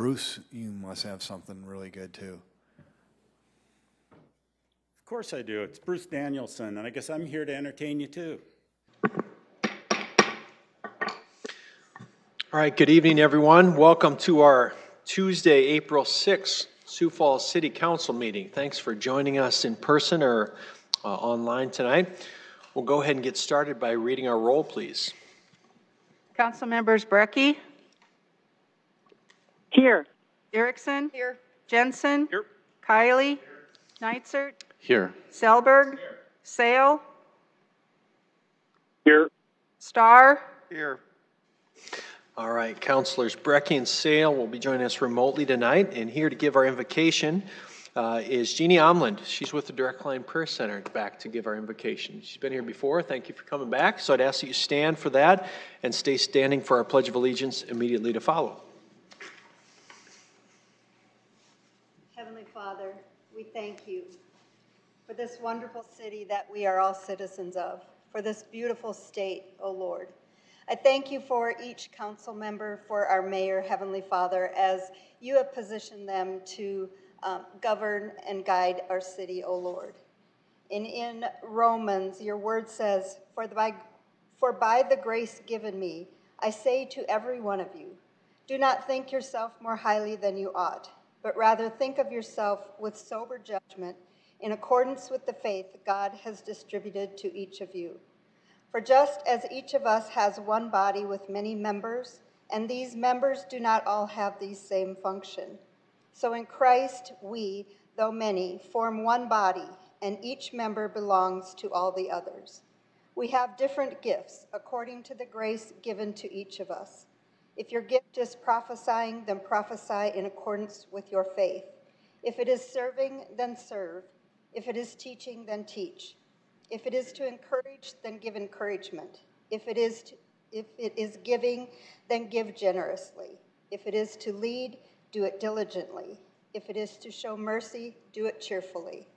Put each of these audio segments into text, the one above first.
Bruce, you must have something really good too. Of course I do. It's Bruce Danielson, and I guess I'm here to entertain you too. All right, good evening, everyone. Welcome to our Tuesday, April 6th, Sioux Falls City Council meeting. Thanks for joining us in person or online tonight. We'll go ahead and get started by reading our roll, please. Council members Brecky? Here. Erickson? Here. Jensen? Here. Kiley? Neitzert? Here. Selberg? Sale? Here. Starr? Here. All right, Councilors Brecky and Sale will be joining us remotely tonight, and here to give our invocation is Jeannie Omland. She's with the Direct Line Prayer Center back to give our invocation. She's been here before. Thank you for coming back. So I'd ask that you stand for that and stay standing for our Pledge of Allegiance immediately to follow. Heavenly Father, we thank you for this wonderful city that we are all citizens of, for this beautiful state, O Lord. I thank you for each council member, for our mayor, Heavenly Father, as you have positioned them to govern and guide our city, O Lord. And in Romans, your word says, for by the grace given me, I say to every one of you, do not think yourself more highly than you ought, but rather think of yourself with sober judgment in accordance with the faith God has distributed to each of you. For just as each of us has one body with many members, and these members do not all have the same function, so in Christ we, though many, form one body, and each member belongs to all the others. We have different gifts according to the grace given to each of us. If your gift is prophesying, then prophesy in accordance with your faith. If it is serving, then serve. If it is teaching, then teach. If it is to encourage, then give encouragement. If it is giving, then give generously. If it is to lead, do it diligently. If it is to show mercy, do it cheerfully.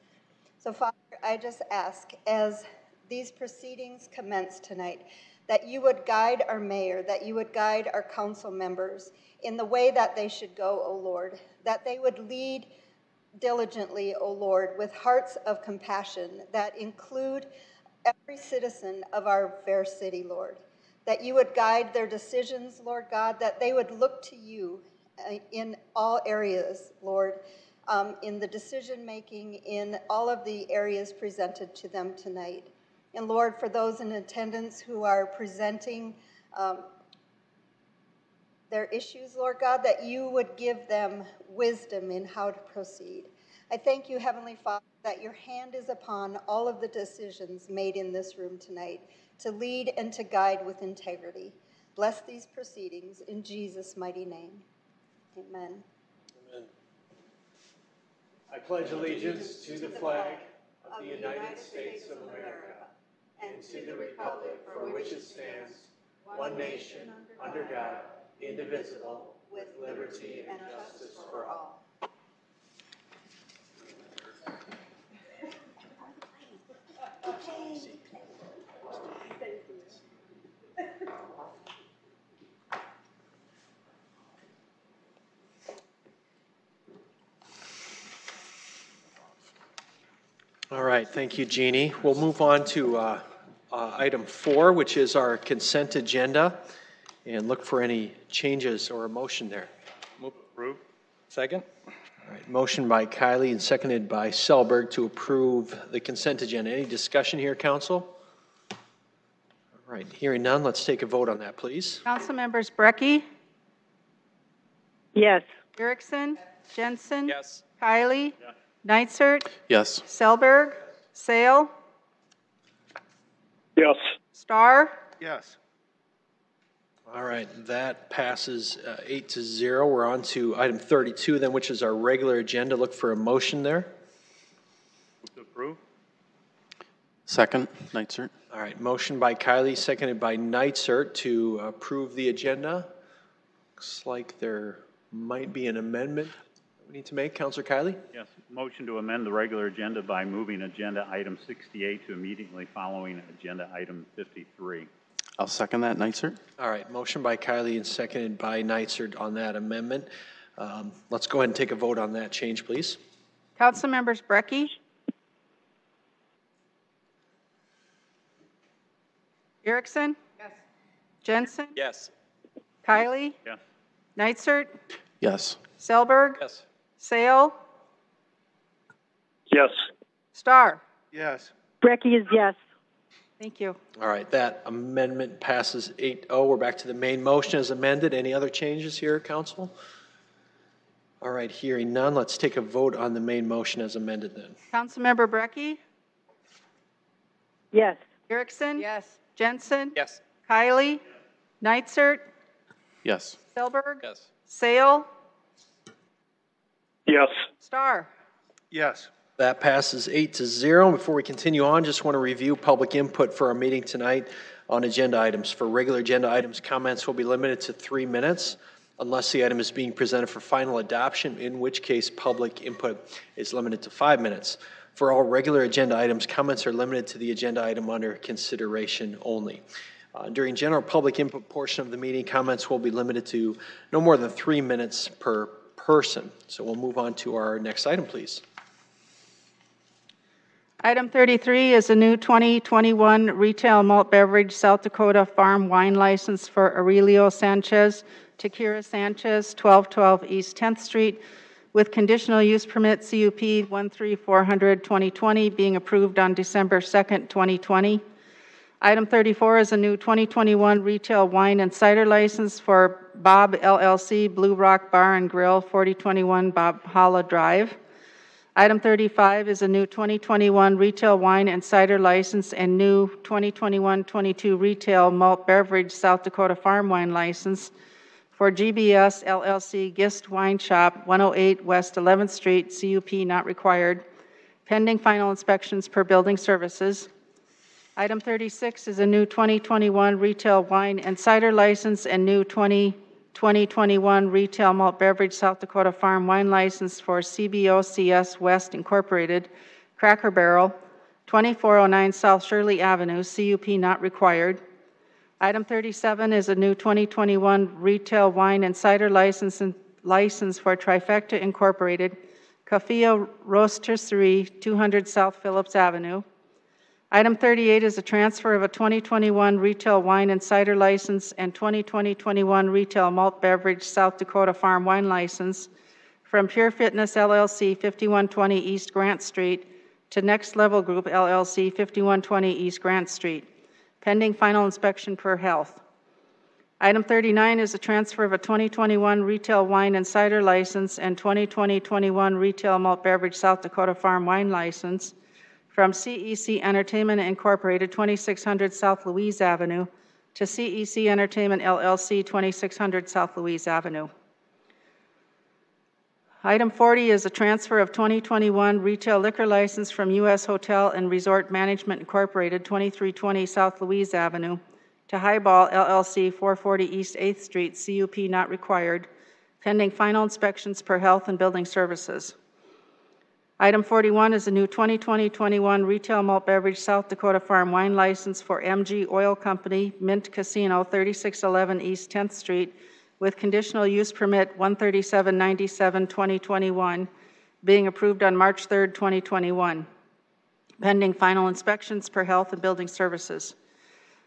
So, Father, I just ask, as these proceedings commence tonight, that you would guide our mayor, that you would guide our council members in the way that they should go, O Lord, that they would lead diligently, O Lord, with hearts of compassion that include every citizen of our fair city, Lord, that you would guide their decisions, Lord God, that they would look to you in all areas, Lord, in the decision-making, in all of the areas presented to them tonight. And Lord, for those in attendance who are presenting their issues, Lord God, that you would give them wisdom in how to proceed. I thank you, Heavenly Father, that your hand is upon all of the decisions made in this room tonight to lead and to guide with integrity. Bless these proceedings in Jesus' mighty name. Amen. Amen. I pledge allegiance to the flag of the United States of America and to the republic for which it stands, one nation, under God, indivisible, with liberty and justice for all. All right, thank you, Jeannie. We'll move on to item 4, which is our consent agenda, and look for any changes or a motion there. Move approve. Second. All right, motion by Kiley and seconded by Selberg to approve the consent agenda. Any discussion here, council? All right, hearing none, let's take a vote on that, please. Council members Brecky? Yes. Erickson? Jensen? Yes. Kiley? Yeah. Neitzert? Yes. Selberg? Sale? Yes. Starr? Yes. All right, that passes 8-0. We're on to item 32 then, which is our regular agenda. Look for a motion there. Move to approve. Second, Neitzert. All right, motion by Kiley, seconded by Neitzert to approve the agenda. Looks like there might be an amendment we need to make. Councilor Kiley? Yes. Motion to amend the regular agenda by moving agenda item 68 to immediately following agenda item 53. I'll second that, Neitzert. All right, motion by Kiley and seconded by Neitzert on that amendment. Let's go ahead and take a vote on that change, please. Council members Brecky? Erickson? Yes. Jensen? Yes. Kylie? Yes. Neitzer? Yes. Selberg? Yes. Sale? Yes. Starr? Yes. Brecky is yes. Thank you. All right, that amendment passes 8-0. We're back to the main motion as amended. Any other changes here, council? All right, hearing none, let's take a vote on the main motion as amended then. Councilmember Brecky? Yes. Erickson? Yes. Jensen? Yes. Kylie? Neitzer? Yes. Selberg? Yes. Sale? Yes. Starr? Yes. That passes 8-0. Before we continue on, just want to review public input for our meeting tonight on agenda items. For regular agenda items, comments will be limited to 3 minutes unless the item is being presented for final adoption, in which case public input is limited to 5 minutes. For all regular agenda items, comments are limited to the agenda item under consideration only. During general public input portion of the meeting, comments will be limited to no more than 3 minutes per person. So we'll move on to our next item, please. Item 33 is a new 2021 retail malt beverage South Dakota farm wine license for Aurelio Sanchez, Takira Sanchez, 1212 East 10th Street, with conditional use permit CUP 13400-2020 being approved on December 2nd, 2020. Item 34 is a new 2021 retail wine and cider license for Bob LLC, Blue Rock Bar and Grill, 4021 Bob Holla Drive. Item 35 is a new 2021 retail wine and cider license and new 2021-22 retail malt beverage South Dakota farm wine license for GBS LLC Gist Wine Shop, 108 West 11th Street, CUP not required, pending final inspections per building services. Item 36 is a new 2021 retail wine and cider license and new 2021 retail malt beverage South Dakota farm wine license for CBOCS West Incorporated, Cracker Barrel, 2409 South Shirley Avenue, CUP not required. Item 37 is a new 2021 retail wine and cider license for Trifecta Incorporated, Cafia Roastery, 200 South Phillips Avenue. Item 38 is a transfer of a 2021 retail wine and cider license and 2020-21 retail malt beverage South Dakota farm wine license from Pure Fitness LLC, 5120 East Grant Street, to Next Level Group LLC, 5120 East Grant Street, pending final inspection per health. Item 39 is a transfer of a 2021 retail wine and cider license and 2020-21 retail malt beverage South Dakota farm wine license from CEC Entertainment Incorporated, 2600 South Louise Avenue, to CEC Entertainment LLC, 2600 South Louise Avenue. Item 40 is a transfer of 2021 retail liquor license from U.S. Hotel and Resort Management Incorporated, 2320 South Louise Avenue, to Highball LLC, 440 East 8th Street, CUP not required, pending final inspections per Health and Building Services. Item 41 is a new 2020-21 retail malt beverage South Dakota farm wine license for MG Oil Company, Mint Casino, 3611 East 10th Street, with conditional use permit 13797-2021, being approved on March 3rd, 2021, pending final inspections per Health and Building Services.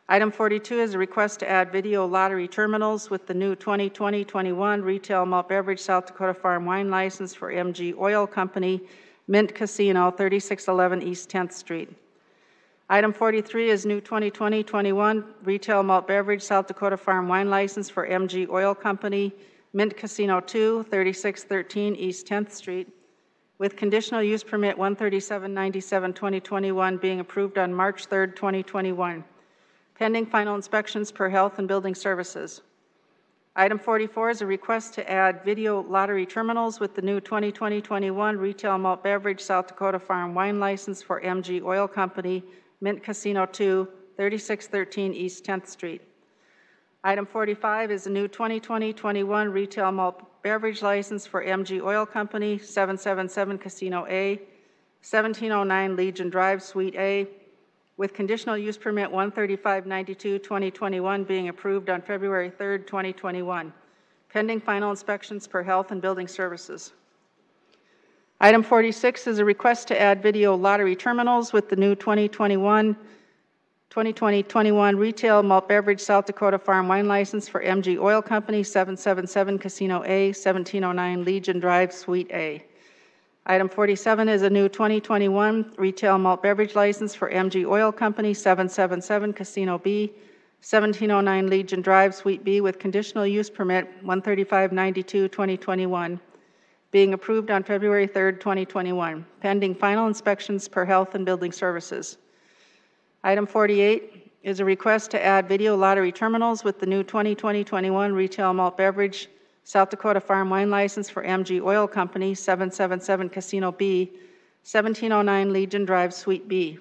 Item 42 is a request to add video lottery terminals with the new 2020-21 retail malt beverage South Dakota farm wine license for MG Oil Company, Mint Casino, 3611 East 10th Street. Item 43 is new 2020-21 retail malt beverage South Dakota farm wine license for MG Oil Company, Mint Casino 2, 3613 East 10th Street, with conditional use permit 13797-2021 being approved on March 3rd, 2021, pending final inspections per Health and Building Services. Item 44 is a request to add video lottery terminals with the new 2020-21 retail malt beverage South Dakota farm wine license for MG Oil Company, Mint Casino 2, 3613 East 10th Street. Item 45 is a new 2020-21 retail malt beverage license for MG Oil Company, 777 Casino A, 1709 Legion Drive, Suite A, with conditional use permit 13592-2021 being approved on February 3rd, 2021, pending final inspections per Health and Building Services. Item 46 is a request to add video lottery terminals with the new 2020-21 retail malt beverage South Dakota Farm Wine License for MG Oil Company, 777 Casino A, 1709 Legion Drive, Suite A. Item 47 is a new 2021 retail malt beverage license for MG Oil Company, 777 Casino B, 1709 Legion Drive, Suite B, with conditional use permit 13592-2021, being approved on February 3rd, 2021, pending final inspections per Health and Building Services. Item 48 is a request to add video lottery terminals with the new 2020-21 retail malt beverage South Dakota Farm Wine License for MG Oil Company, 777 Casino B, 1709 Legion Drive, Suite B.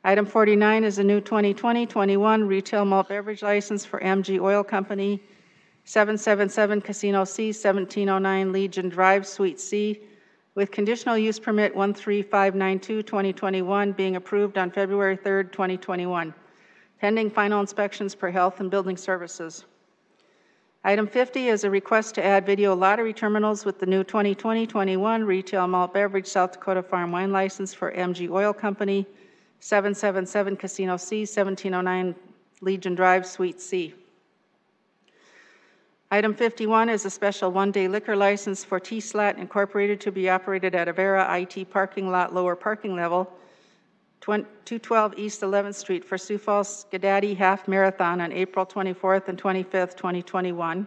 Item 49 is a new 2020-21 retail malt beverage license for MG Oil Company, 777 Casino C, 1709 Legion Drive, Suite C, with conditional use permit 13592-2021 being approved on February 3rd, 2021, pending final inspections per Health and Building Services. Item 50 is a request to add video lottery terminals with the new 2020-21 retail malt beverage South Dakota Farm Wine License for MG Oil Company, 777 Casino C, 1709 Legion Drive, Suite C. Item 51 is a special one-day liquor license for T-Slat Incorporated to be operated at Avera IT parking lot, lower parking level, 212 East 11th Street for Sioux Falls Skidaddy Half Marathon on April 24th and 25th, 2021.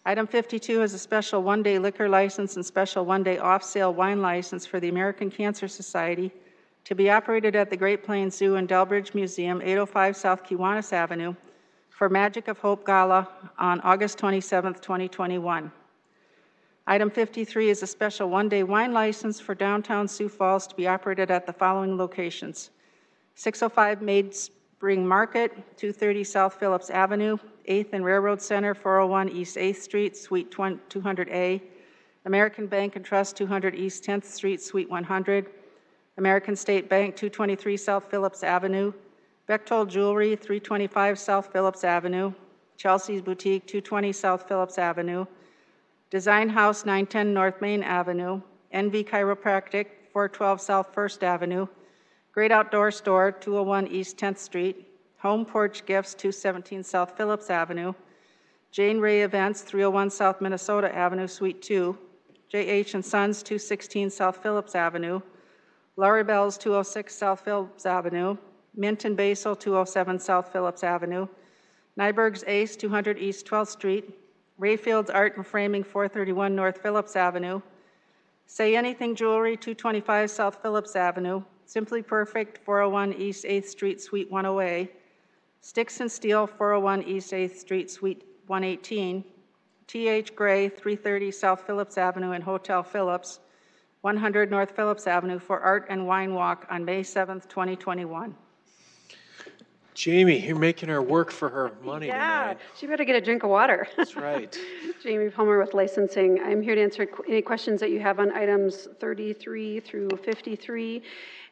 Item 52 is a special one-day liquor license and special one-day off-sale wine license for the American Cancer Society to be operated at the Great Plains Zoo and Delbridge Museum, 805 South Kiwanis Avenue, for Magic of Hope Gala on August 27th, 2021. Item 53 is a special one-day wine license for downtown Sioux Falls to be operated at the following locations: 605 Maid Spring Market, 230 South Phillips Avenue, 8th and Railroad Center, 401 East 8th Street, Suite 200A, American Bank and Trust, 200 East 10th Street, Suite 100, American State Bank, 223 South Phillips Avenue, Bechtold Jewelry, 325 South Phillips Avenue, Chelsea's Boutique, 220 South Phillips Avenue, Design House, 910 North Main Avenue, NV Chiropractic, 412 South First Avenue, Great Outdoor Store, 201 East 10th Street, Home Porch Gifts, 217 South Phillips Avenue, Jane Ray Events, 301 South Minnesota Avenue, Suite 2, J.H. & Sons, 216 South Phillips Avenue, Laurie Bell's, 206 South Phillips Avenue, Mint and Basil, 207 South Phillips Avenue, Nyberg's Ace, 200 East 12th Street, Rayfield's Art and Framing, 431 North Phillips Avenue, Say Anything Jewelry, 225 South Phillips Avenue, Simply Perfect, 401 East 8th Street, Suite 108, Sticks and Steel, 401 East 8th Street, Suite 118, T.H. Gray, 330 South Phillips Avenue and Hotel Phillips, 100 North Phillips Avenue for Art and Wine Walk on May 7th, 2021. Jamie, you're making her work for her money tonight. She better get a drink of water. That's right. Jamie Palmer with licensing. I'm here to answer any questions that you have on items 33 through 53.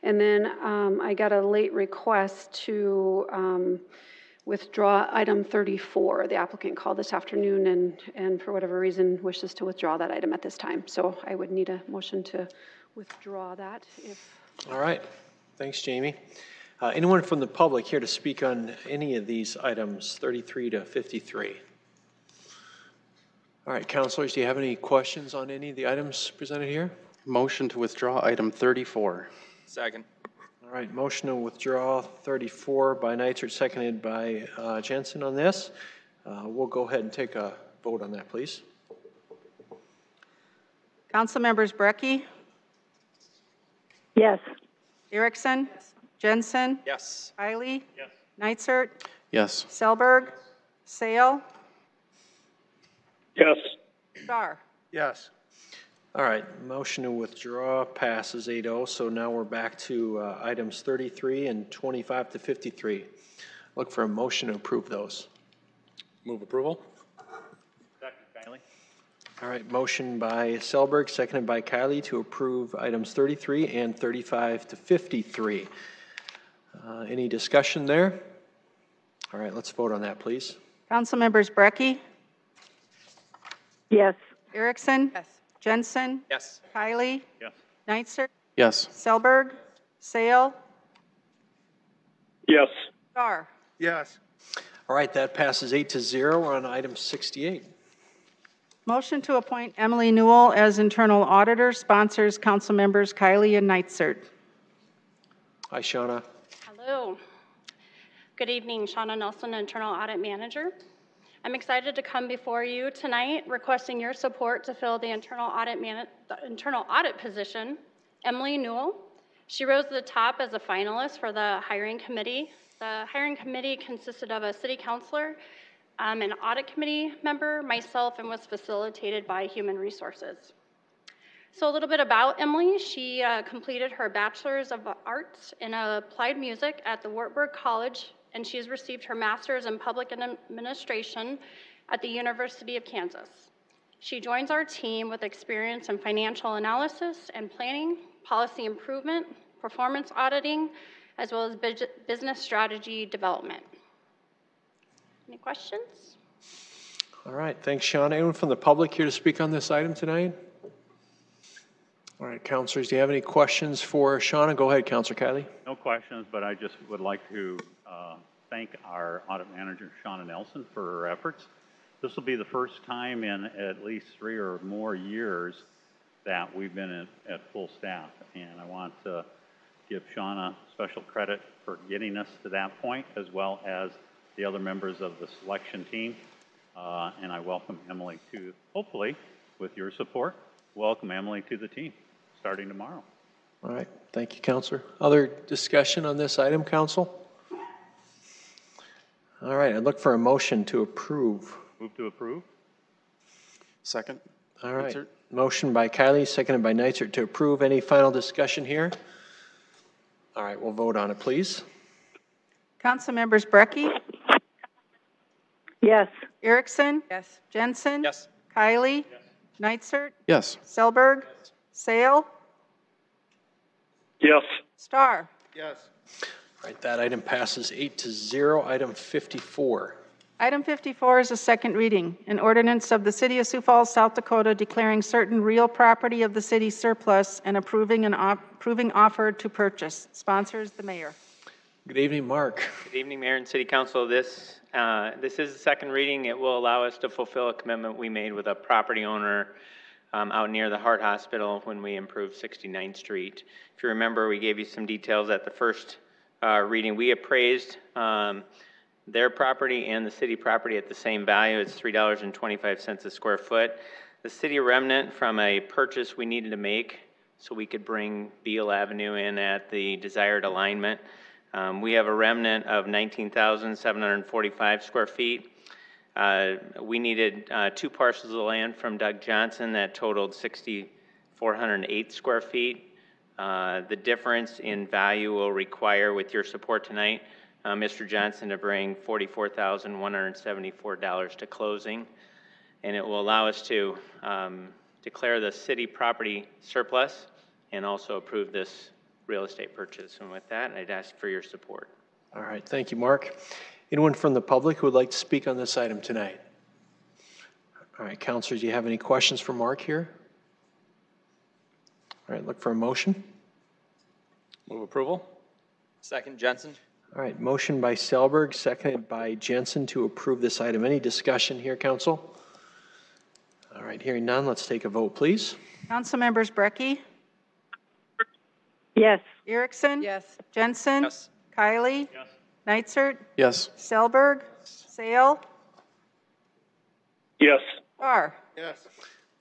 And then I got a late request to withdraw item 34. The applicant called this afternoon and for whatever reason wishes to withdraw that item at this time. So I would need a motion to withdraw that. All right. Thanks, Jamie. Anyone from the public here to speak on any of these items, 33 to 53? All right, councilors, do you have any questions on any of the items presented here? Motion to withdraw item 34. Second. All right, motion to withdraw 34 by Neitzer, seconded by Jensen on this. We'll go ahead and take a vote on that, please. Council members Brecky? Yes. Erickson? Jensen? Yes. Kiley? Yes. Neitzer? Yes. Selberg? Sale? Yes. Starr? Yes. All right, motion to withdraw passes 8-0. So now we're back to items 33 and 25 to 53. Look for a motion to approve those. Move approval. Second, Kiley. All right, motion by Selberg, seconded by Kiley to approve items 33 and 35 to 53. Any discussion there? All right, let's vote on that, please. Council members Brecky? Yes. Erickson? Yes. Jensen? Yes. Kylie? Yes. Neitzer? Yes. Selberg? Sale? Yes. Starr? Yes. All right, that passes 8-0. We're on item 68. Motion to appoint Emily Newell as internal auditor. Sponsors, council members Kylie and Neitzer. Hi, Shauna. Hello. Good evening, Shauna Nelson, Internal Audit Manager. I'm excited to come before you tonight requesting your support to fill the internal audit position, Emily Newell. She rose to the top as a finalist for the hiring committee. The hiring committee consisted of a city councilor, an audit committee member, myself, and was facilitated by Human Resources. So a little bit about Emily. She completed her Bachelor's of Arts in Applied Music at the Wartburg College, and she has received her Master's in Public Administration at the University of Kansas. She joins our team with experience in financial analysis and planning, policy improvement, performance auditing, as well as business strategy development. Any questions? All right, thanks, Shauna. Anyone from the public here to speak on this item tonight? All right, counselors, do you have any questions for Shauna? Go ahead, Counselor Kylie. No questions, but I just would like to thank our audit manager, Shauna Nelson, for her efforts. This will be the first time in at least 3 or more years that we've been at full staff. And I want to give Shauna special credit for getting us to that point, as well as the other members of the selection team. And I welcome Emily to, hopefully, with your support, welcome Emily to the team, starting tomorrow. All right, thank you, Counselor. Other discussion on this item, Council? All right, I'd look for a motion to approve. Move to approve? Second. All right, Neitzer. motion by Kylie, seconded by Neitzer to approve. Any final discussion here? All right, we'll vote on it, please. Council members Brecky? Yes. Erickson? Yes. Jensen? Yes. Kylie? Yes. Neitzer? Yes. Selberg? Sale? Yes. Starr? Yes. All right, that item passes 8-0. Item 54. Item 54 is a second reading. An ordinance of the City of Sioux Falls, South Dakota declaring certain real property of the city surplus and approving offer to purchase. Sponsors, the mayor. Good evening, Mark. Good evening, Mayor and City Council. This is the second reading. It will allow us to fulfill a commitment we made with a property owner out near the Heart Hospital when we improved 69th Street. If you remember, we gave you some details at the first reading. We appraised their property and the city property at the same value. It's $3.25 a square foot. The city remnant from a purchase we needed to make so we could bring Beale Avenue in at the desired alignment. We have a remnant of 19,745 square feet. We needed 2 parcels of land from Doug Johnson that totaled 6,408 square feet. The difference in value will require, with your support tonight, Mr. Johnson to bring $44,174 to closing, and it will allow us to declare the city property surplus and also approve this real estate purchase. And with that, I'd ask for your support. All right, thank you, Mark. Anyone from the public who would like to speak on this item tonight? All right, counselors, do you have any questions for Mark here? All right, look for a motion. Move approval. Second, Jensen. All right, motion by Selberg, seconded by Jensen to approve this item. Any discussion here, council? All right, hearing none, let's take a vote, please. Council members Brecky? Yes. Erickson? Yes. Jensen? Yes. Kylie? Yes. Neitzer? Yes. Selberg? Sale? Yes. Starr? Yes.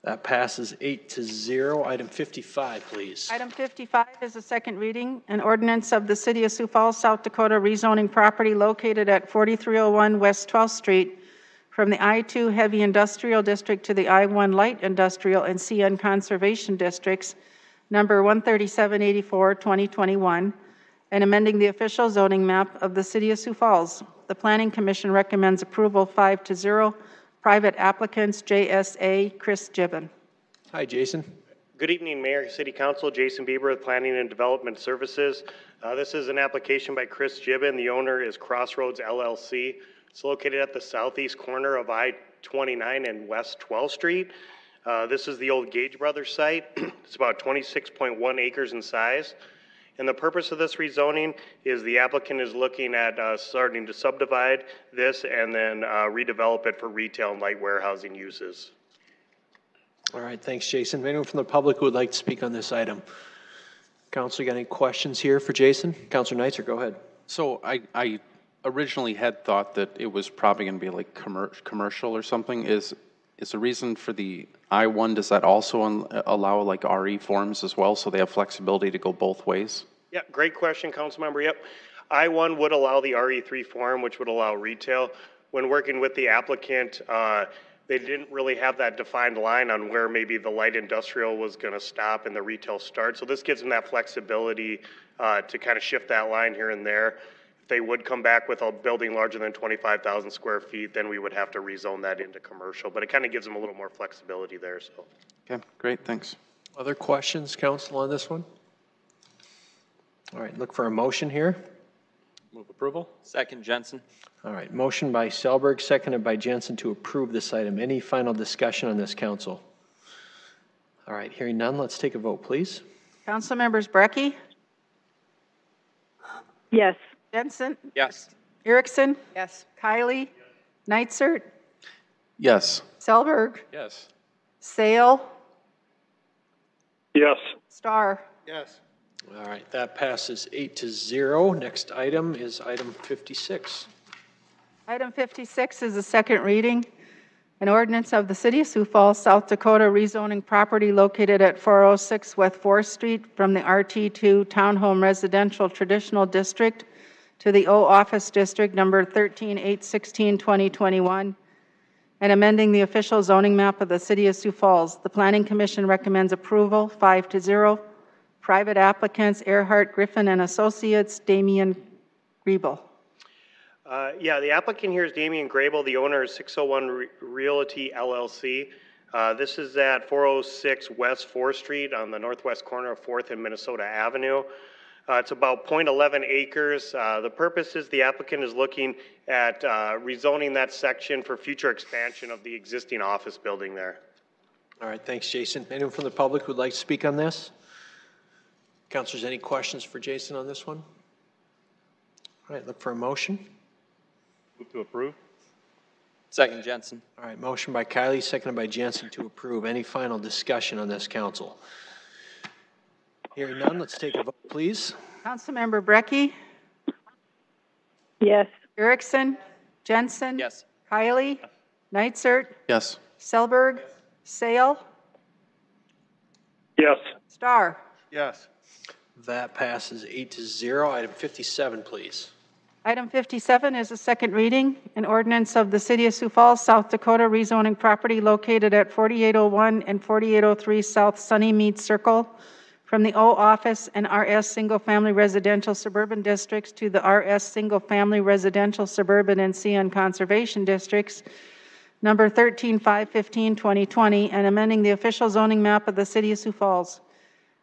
That passes 8-0. Item 55, please. Item 55 is a second reading, an ordinance of the City of Sioux Falls, South Dakota rezoning property located at 4301 West 12th Street from the I-2 Heavy Industrial District to the I-1 Light Industrial and CN Conservation Districts, number 13784, 2021, and amending the official zoning map of the City of Sioux Falls. The Planning Commission recommends approval 5-0. Private applicants, JSA, Chris Gibbon. Hi, Jason. Good evening, Mayor, City Council. Jason Bieber with Planning and Development Services. This is an application by Chris Gibbon. The owner is Crossroads LLC. It's located at the southeast corner of 29 and West 12th Street. This is the old Gage Brothers site. It's about 26.1 acres in size. And the purpose of this rezoning is the applicant is looking at starting to subdivide this and then redevelop it for retail and light warehousing uses. All right, thanks, Jason. Anyone from the public who would like to speak on this item? Council, you got any questions here for Jason? Councilor Neitzer, go ahead. So I originally had thought that it was probably going to be like commercial or something. Is the reason for the I-1, does that also allow like RE forms as well, so they have flexibility to go both ways? Yeah, great question, Councilmember. Yep. I-1 would allow the RE3 form, which would allow retail. When working with the applicant, they didn't really have that defined line on where maybe the light industrial was going to stop and the retail start. So this gives them that flexibility to kind of shift that line here and there. If they would come back with a building larger than 25,000 square feet, then we would have to rezone that into commercial. But it kind of gives them a little more flexibility there. So. Okay, great, thanks. Other questions, council, on this one? All right, look for a motion here. Move approval. Second, Jensen. All right, motion by Selberg, seconded by Jensen to approve this item. Any final discussion on this, council? All right, hearing none, let's take a vote, please. Council members Brecky? Yes. Jensen? Yes. Erickson? Yes. Kylie? Neitzer? Yes. Selberg? Yes. Sale? Yes. Star? Yes. All right, that passes 8-0. Next item is item 56. Item 56 is the second reading. An ordinance of the City of Sioux Falls, South Dakota, rezoning property located at 406 West 4th Street from the RT2 Townhome Residential Traditional District to the O Office District number 13816-2021, and amending the official zoning map of the City of Sioux Falls. The Planning Commission recommends approval, 5-0. Private applicants, Earhart, Griffin and Associates, Damian Griebel. Yeah, the applicant here is Damian Grable. The owner is 601 Realty LLC. This is at 406 West 4th Street on the northwest corner of 4th and Minnesota Avenue. It's about 0.11 acres. The purpose is the applicant is looking at rezoning that section for future expansion of the existing office building there. All right, thanks, Jason. Anyone from the public who would like to speak on this? Councilors, any questions for Jason on this one? All right, look for a motion. Move to approve. Second, Jensen. All right, motion by Kylie, seconded by Jensen to approve. Any final discussion on this, council? Hearing none, let's take a vote, please. Councilmember Brecky? Yes. Erickson? Jensen? Yes. Kylie? Neitzer? Yes. Selberg? Sale? Yes. Star? Yes. That passes 8-0. Item 57, please. Item 57 is a second reading, an ordinance of the City of Sioux Falls, South Dakota, rezoning property located at 4801 and 4803 South Sunnymead Circle from the O Office and RS Single Family Residential Suburban Districts to the RS Single Family Residential Suburban and CN Conservation Districts, number 13515-2020, and amending the official zoning map of the City of Sioux Falls.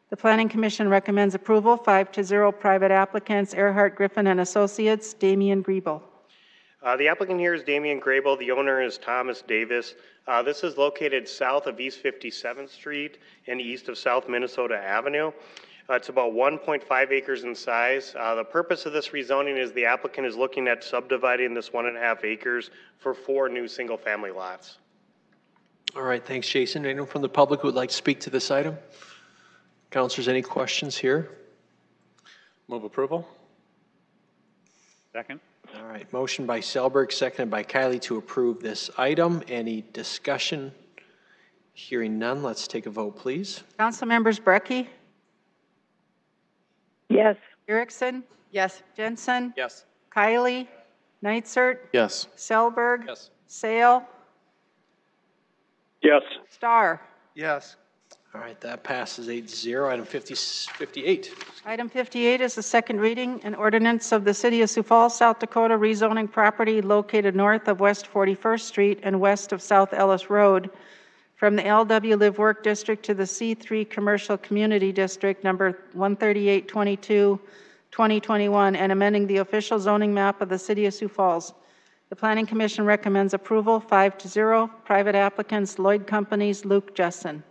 The Planning Commission recommends approval, 5-0. Private applicants, Earhart, Griffin and Associates, Damian Griebel. The applicant here is Damian Grable. The owner is Thomas Davis. This is located south of East 57th Street and east of South Minnesota Avenue. It's about 1.5 acres in size. The purpose of this rezoning is the applicant is looking at subdividing this 1.5 acres for 4 new single-family lots. All right, thanks, Jason. Anyone from the public who would like to speak to this item? Councilors, any questions here? Move approval. Second. All right, motion by Selberg, seconded by Kylie to approve this item. Any discussion? Hearing none, let's take a vote, please. Council members Brecky? Yes. Erickson? Yes. Jensen? Yes. Kylie? Neitzer? Yes. Selberg? Yes. Sale? Yes. Star? Yes. All right, that passes 8-0. Item 58. Item 58 is the second reading, an ordinance of the City of Sioux Falls, South Dakota, rezoning property located north of West 41st Street and west of South Ellis Road from the LW Live Work District to the C3 Commercial Community District, number 13822-2021, and amending the official zoning map of the City of Sioux Falls. The Planning Commission recommends approval 5-0. Private applicants, Lloyd Companies, Luke Jessen.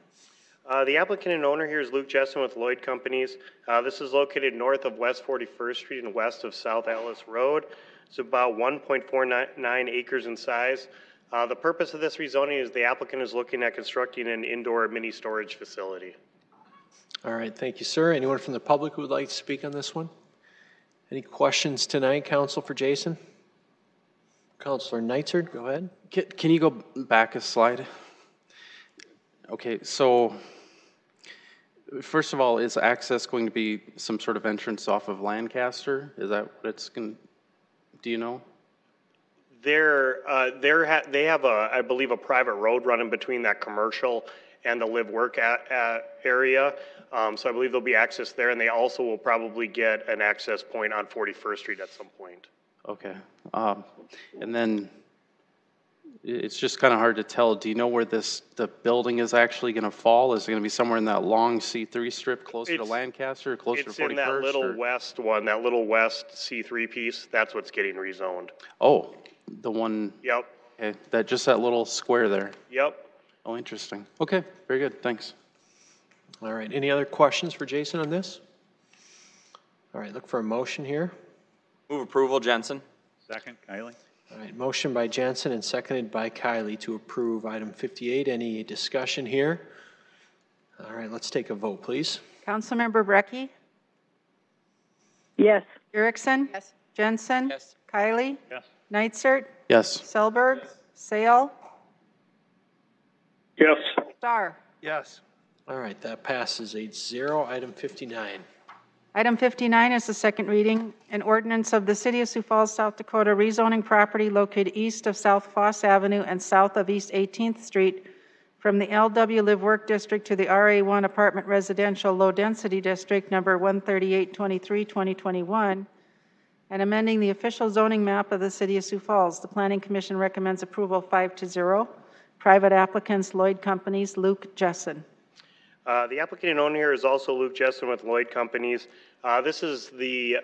The applicant and owner here is Luke Jessen with Lloyd Companies. This is located north of West 41st Street and west of South Atlas Road. It's about 1.49 acres in size. The purpose of this rezoning is the applicant is looking at constructing an indoor mini storage facility. All right, thank you, sir. Anyone from the public who would like to speak on this one? Any questions tonight, counsel, for Jason? Counselor Neitzert, go ahead. Can you go back a slide? Okay, so first of all, is access going to be some sort of entrance off of Lancaster? Is that what it's going to, do you know? They have I believe, a private road running between that commercial and the live-work area. So I believe there'll be access there, and they also will probably get an access point on 41st Street at some point. Okay. And then it's just kind of hard to tell. Do you know where the building is actually going to fall? Is it going to be somewhere in that long C3 strip closer to Lancaster or closer to 41st? It's in that little west one, that little west C3 piece. That's what's getting rezoned. Oh, the one. Yep. Okay, that little square there. Yep. Oh, interesting. Okay, very good. Thanks. All right, any other questions for Jason on this? All right, look for a motion here. Move approval, Jensen. Second, Kylie. All right, motion by Jensen and seconded by Kylie to approve item 58. Any discussion here? All right, let's take a vote, please. Councilmember Brecky? Yes. Erickson? Yes. Jensen? Yes. Kylie? Yes. Neitzert? Yes. Selberg? Sale? Yes. Star? Yes. All right, that passes 8-0. Item 59. Item 59 is the second reading, an ordinance of the City of Sioux Falls, South Dakota, rezoning property located east of South Foss Avenue and south of East 18th Street from the LW Live Work District to the RA1 Apartment Residential Low Density District, number 13823, 2021, and amending the official zoning map of the City of Sioux Falls. The Planning Commission recommends approval 5-0. Private applicants, Lloyd Companies, Luke Jessen. The applicant and owner here is also Luke Jessen with Lloyd Companies. This is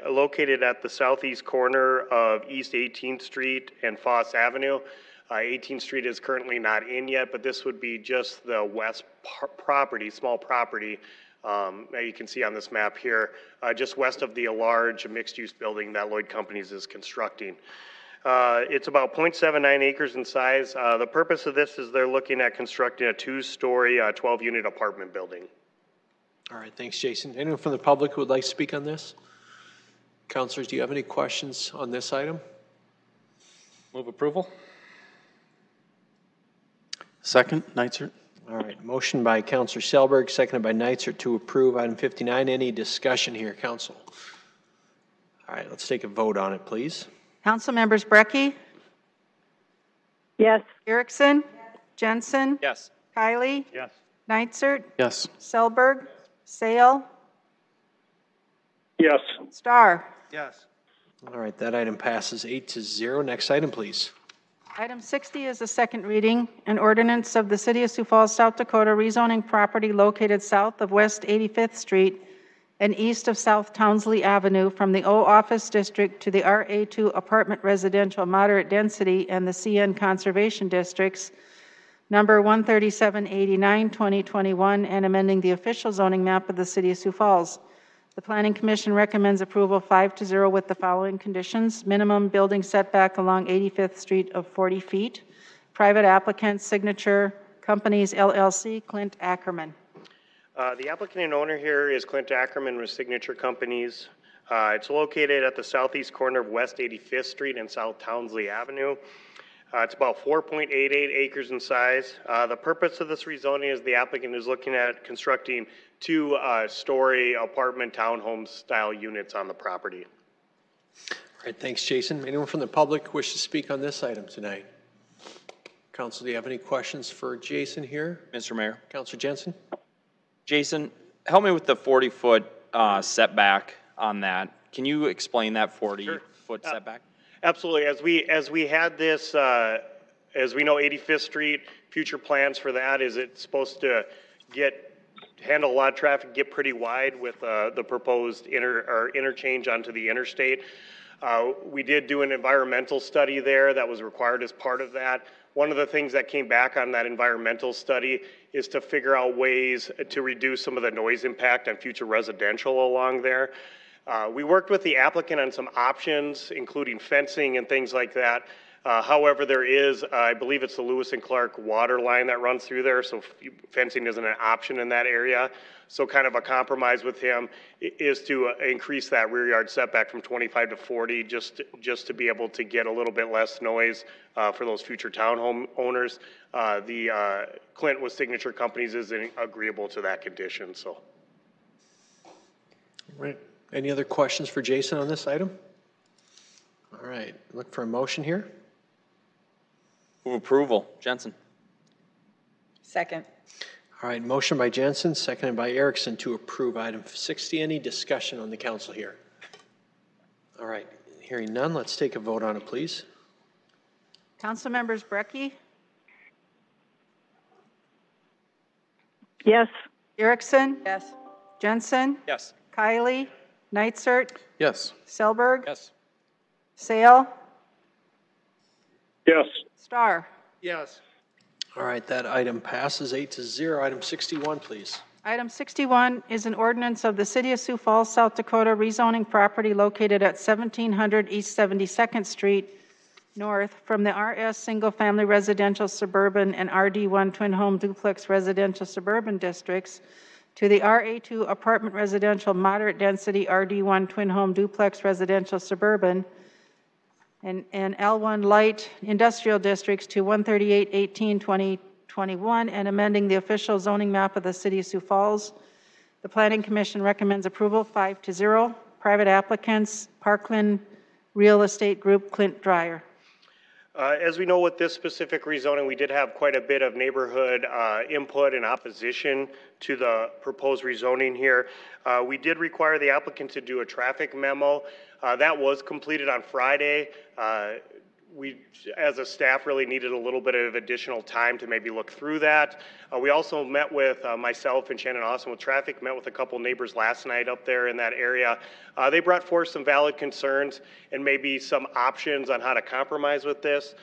located at the southeast corner of East 18th Street and Foss Avenue. 18th Street is currently not in yet, but this would be just the west property, small property, that you can see on this map here, just west of the large mixed-use building that Lloyd Companies is constructing. It's about 0.79 acres in size. The purpose of this is they're looking at constructing a 2-story, 12-unit apartment building. All right, thanks, Jason. Anyone from the public who would like to speak on this? Councilors, do you have any questions on this item? Move approval. Second, Neitzert. All right, motion by Councilor Selberg, seconded by Neitzert to approve item 59. Any discussion here, council? All right, let's take a vote on it, please. Council members Brecky? Yes. Erickson? Jensen? Yes. Kylie? Yes. Neitzert? Yes. Selberg? Sale? Yes. Star? Yes. All right, that item passes 8-0. Next item, please. Item 60 is the second reading, an ordinance of the City of Sioux Falls, South Dakota, rezoning property located south of West 85th Street and east of South Townsley Avenue from the O Office District to the RA2 Apartment Residential Moderate Density and the CN Conservation Districts, number 13789, 2021, and amending the official zoning map of the City of Sioux Falls. The Planning Commission recommends approval 5-0 with the following conditions: minimum building setback along 85th Street of 40 feet. Private applicant, Signature Companies LLC, Clint Ackerman. The applicant and owner here is Clint Ackerman with Signature Companies. It's located at the southeast corner of West 85th Street and South Townsley Avenue. It's about 4.88 acres in size. The purpose of this rezoning is the applicant is looking at constructing 2-story apartment townhome style units on the property. All right, thanks, Jason. Anyone from the public wish to speak on this item tonight? Council, do you have any questions for Jason here? Mr. Mayor. Councilor Jensen? Jason, help me with the 40-foot setback on that. Can you explain that 40-foot setback? Absolutely. As we had this, as we know, 85th Street, future plans for that is it's supposed to handle a lot of traffic, get pretty wide with the proposed interchange onto the interstate. We did do an environmental study there that was required as part of that. One of the things that came back on that environmental study is to figure out ways to reduce some of the noise impact on future residential along there. We worked with the applicant on some options, including fencing and things like that. However, there is, I believe it's the Lewis and Clark water line that runs through there, so fencing isn't an option in that area. So kind of a compromise with him is to increase that rear yard setback from 25 to 40, just to be able to get a little bit less noise for those future townhome owners. The Clint with Signature Companies is agreeable to that condition, so. All right. Any other questions for Jason on this item? All right, look for a motion here. Move approval. Jensen. Second. All right, motion by Jensen, seconded by Erickson to approve item 60. Any discussion on the council here? All right, hearing none, let's take a vote on it, please. Council members Brecky, Yes. Erickson, Yes. Jensen, Yes. Kylie, Neitzert, Yes. Selberg, Yes. Sale, Yes. Starr. Yes. All right, that item passes 8-0. Item 61, please. Item 61 is an ordinance of the City of Sioux Falls, South Dakota, rezoning property located at 1700 East 72nd Street North from the RS Single Family Residential Suburban and RD1 Twin Home Duplex Residential Suburban Districts to the RA2 Apartment Residential Moderate Density RD1 Twin Home Duplex Residential Suburban and L1 Light Industrial Districts to 138-18-2021 and amending the official zoning map of the City of Sioux Falls. The Planning Commission recommends approval 5-0. Private applicants, Parkland Real Estate Group, Clint Dreyer. As we know with this specific rezoning, we did have quite a bit of neighborhood input and opposition to the proposed rezoning here. We did require the applicant to do a traffic memo. That was completed on Friday. We, as a staff, really needed a little bit of additional time to maybe look through that. We also met with myself and Shannon Austin with traffic, met with a couple neighbors last night up there in that area. They brought forth some valid concerns and maybe some options on how to compromise with this.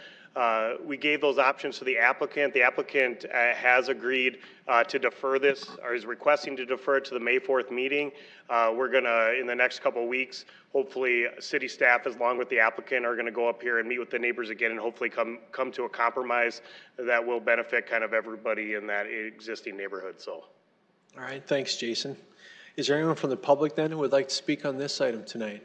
We gave those options to the applicant. The applicant has agreed to defer this, or is requesting to defer it to the May 4th meeting. We're gonna, in the next couple of weeks, hopefully city staff, along with the applicant, are gonna go up here and meet with the neighbors again and hopefully come to a compromise that will benefit kind of everybody in that existing neighborhood, so. All right, thanks, Jason. Is there anyone from the public then who would like to speak on this item tonight?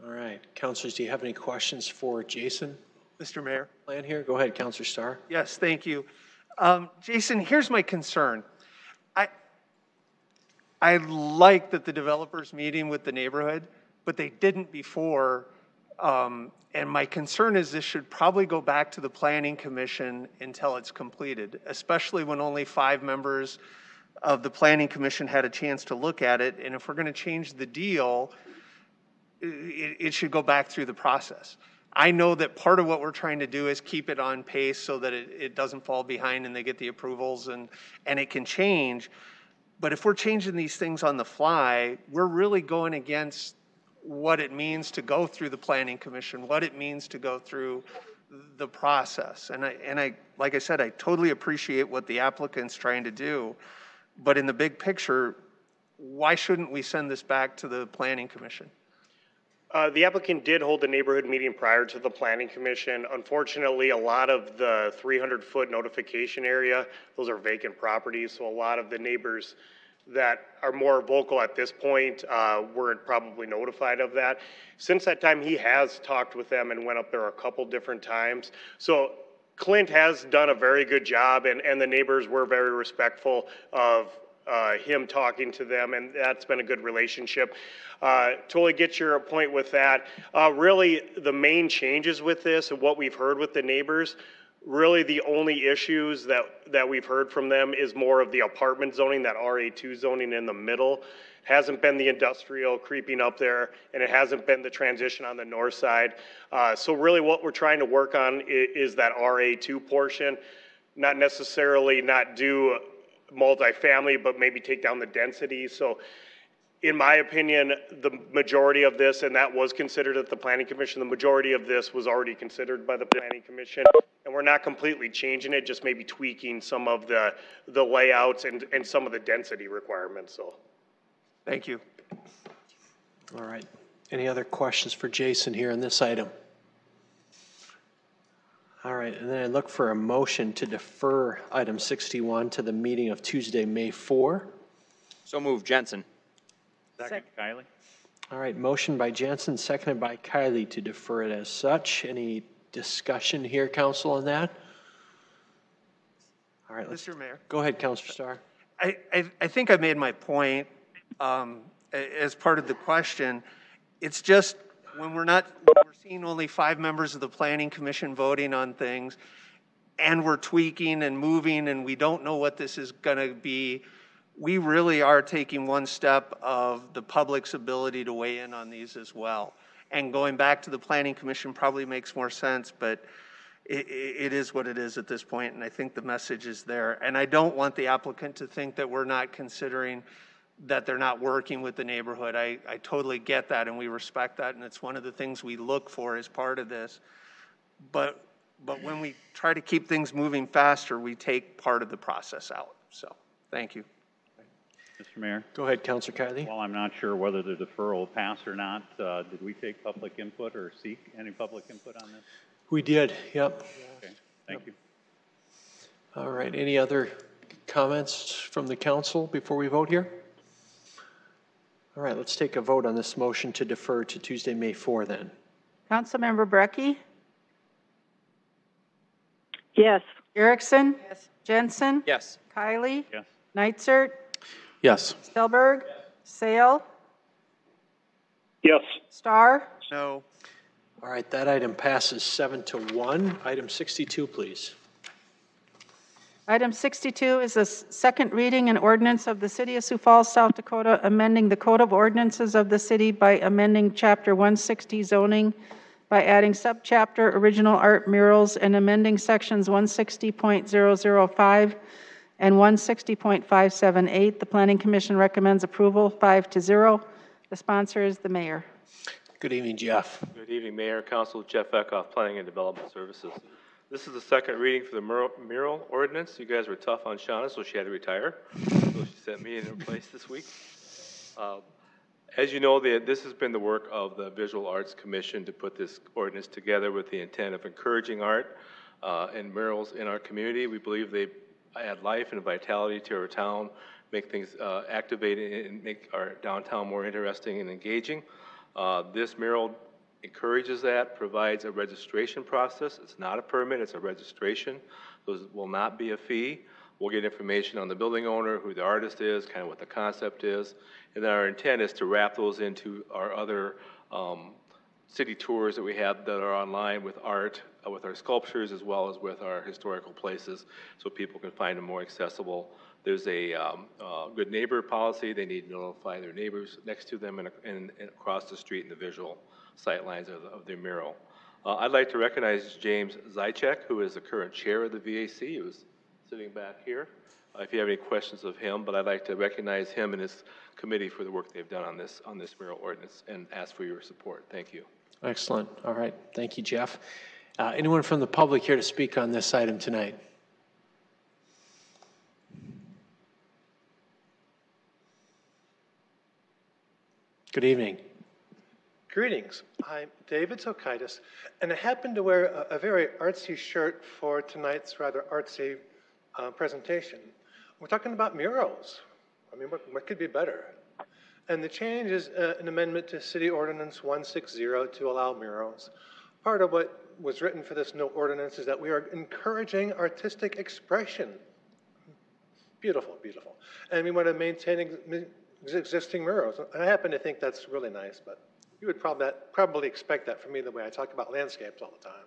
All right, councilors, do you have any questions for Jason? Mr. Mayor? Plan here? Go ahead, Councilor Starr. Yes, thank you. Jason, here's my concern. I like that the developer's meeting with the neighborhood, but they didn't before. And my concern is this should probably go back to the Planning Commission until it's completed, especially when only 5 members of the Planning Commission had a chance to look at it. And if we're going to change the deal, it should go back through the process. I know that part of what we're trying to do is keep it on pace so that it doesn't fall behind and they get the approvals and it can change. But if we're changing these things on the fly, we're really going against what it means to go through the Planning Commission, what it means to go through the process. And I, like I said, I totally appreciate what the applicant's trying to do. But in the big picture, why shouldn't we send this back to the Planning Commission? The applicant did hold a neighborhood meeting prior to the Planning Commission. Unfortunately, a lot of the 300-foot notification area, those are vacant properties, so a lot of the neighbors that are more vocal at this point weren't probably notified of that. Since that time, he has talked with them and went up there a couple different times. So Clint has done a very good job, and the neighbors were very respectful of him talking to them, and that's been a good relationship. Totally get your point with that. Really, the main changes with this and what we've heard with the neighbors, really the only issues that we've heard from them is more of the apartment zoning, that RA2 zoning in the middle. Hasn't been the industrial creeping up there, and it hasn't been the transition on the north side. So really what we're trying to work on is that RA2 portion, not necessarily not do multifamily, but maybe take down the density. So in my opinion, the majority of this, and that was considered at the Planning Commission, the majority of this was already considered by the Planning Commission. And we're not completely changing it, just maybe tweaking some of the layouts and some of the density requirements, so. Thank you. All right. Any other questions for Jason here on this item? All right, and then I look for a motion to defer item 61 to the meeting of Tuesday, May 4. So moved, Jensen. Second, Kylie. All right, motion by Jensen, seconded by Kylie to defer it as such. Any discussion here, council, on that? All right, Mr. Mayor. Go ahead, Councilor Starr. I think I made my point as part of the question. It's just when we're seeing only 5 members of the Planning Commission voting on things, and we're tweaking and moving, and we don't know what this is going to be, we really are taking one step of the public's ability to weigh in on these as well. And going back to the Planning Commission probably makes more sense, but it is what it is at this point, and I think the message is there. And I don't want the applicant to think that we're not considering that they're not working with the neighborhood. I totally get that, and we respect that, and it's one of the things we look for as part of this. But when we try to keep things moving faster, we take part of the process out. So, thank you. Mr. Mayor? Go ahead, Councilor Kylie. While I'm not sure whether the deferral will pass or not, did we take public input or seek any public input on this? We did, yep. Okay, thank you. All right, any other comments from the council before we vote here? All right, let's take a vote on this motion to defer to Tuesday, May 4 then. Councilmember Brecky? Yes. Erickson? Yes. Jensen? Yes. Kylie? Yes. Neitzert? Yes. Stelberg? Sale? Yes. Starr? No. All right, that item passes 7-1. Item 62, please. Item 62 is a second reading and ordinance of the City of Sioux Falls, South Dakota, amending the Code of Ordinances of the city by amending Chapter 160 zoning by adding subchapter original art murals and amending sections 160.005 and 160.578. The Planning Commission recommends approval 5-0. The sponsor is the mayor. Good evening, Jeff. Good evening, Mayor, Council. Jeff Eckhoff, Planning and Development Services. This is the second reading for the Mural Ordinance. You guys were tough on Shauna, so she had to retire. So she sent me in her place this week. As you know, this has been the work of the Visual Arts Commission to put this ordinance together with the intent of encouraging art and murals in our community. We believe they add life and vitality to our town, make things activated, and make our downtown more interesting and engaging. This mural encourages that, provides a registration process. It's not a permit, it's a registration. Those will not be a fee. We'll get information on the building owner, who the artist is, kind of what the concept is. And then our intent is to wrap those into our other city tours that we have that are online with art, with our sculptures, as well as with our historical places, so people can find them more accessible. There's a good neighbor policy. They need to notify their neighbors next to them and across the street in the visual sight lines of their mural. I'd like to recognize James Zychek, who is the current chair of the VAC, who's sitting back here. If you have any questions of him, but I'd like to recognize him and his committee for the work they've done on this mural ordinance and ask for your support. Thank you. Excellent. All right. Thank you, Jeff. Anyone from the public here to speak on this item tonight? Good evening. Greetings. I'm David Zokaitis, and I happen to wear a very artsy shirt for tonight's rather artsy presentation. We're talking about murals. I mean, what could be better? And the change is an amendment to City Ordinance 160 to allow murals. Part of what was written for this new ordinance is that we are encouraging artistic expression. Beautiful, beautiful. And we want to maintain existing murals. I happen to think that's really nice, but you would probably expect that from me the way I talk about landscapes all the time.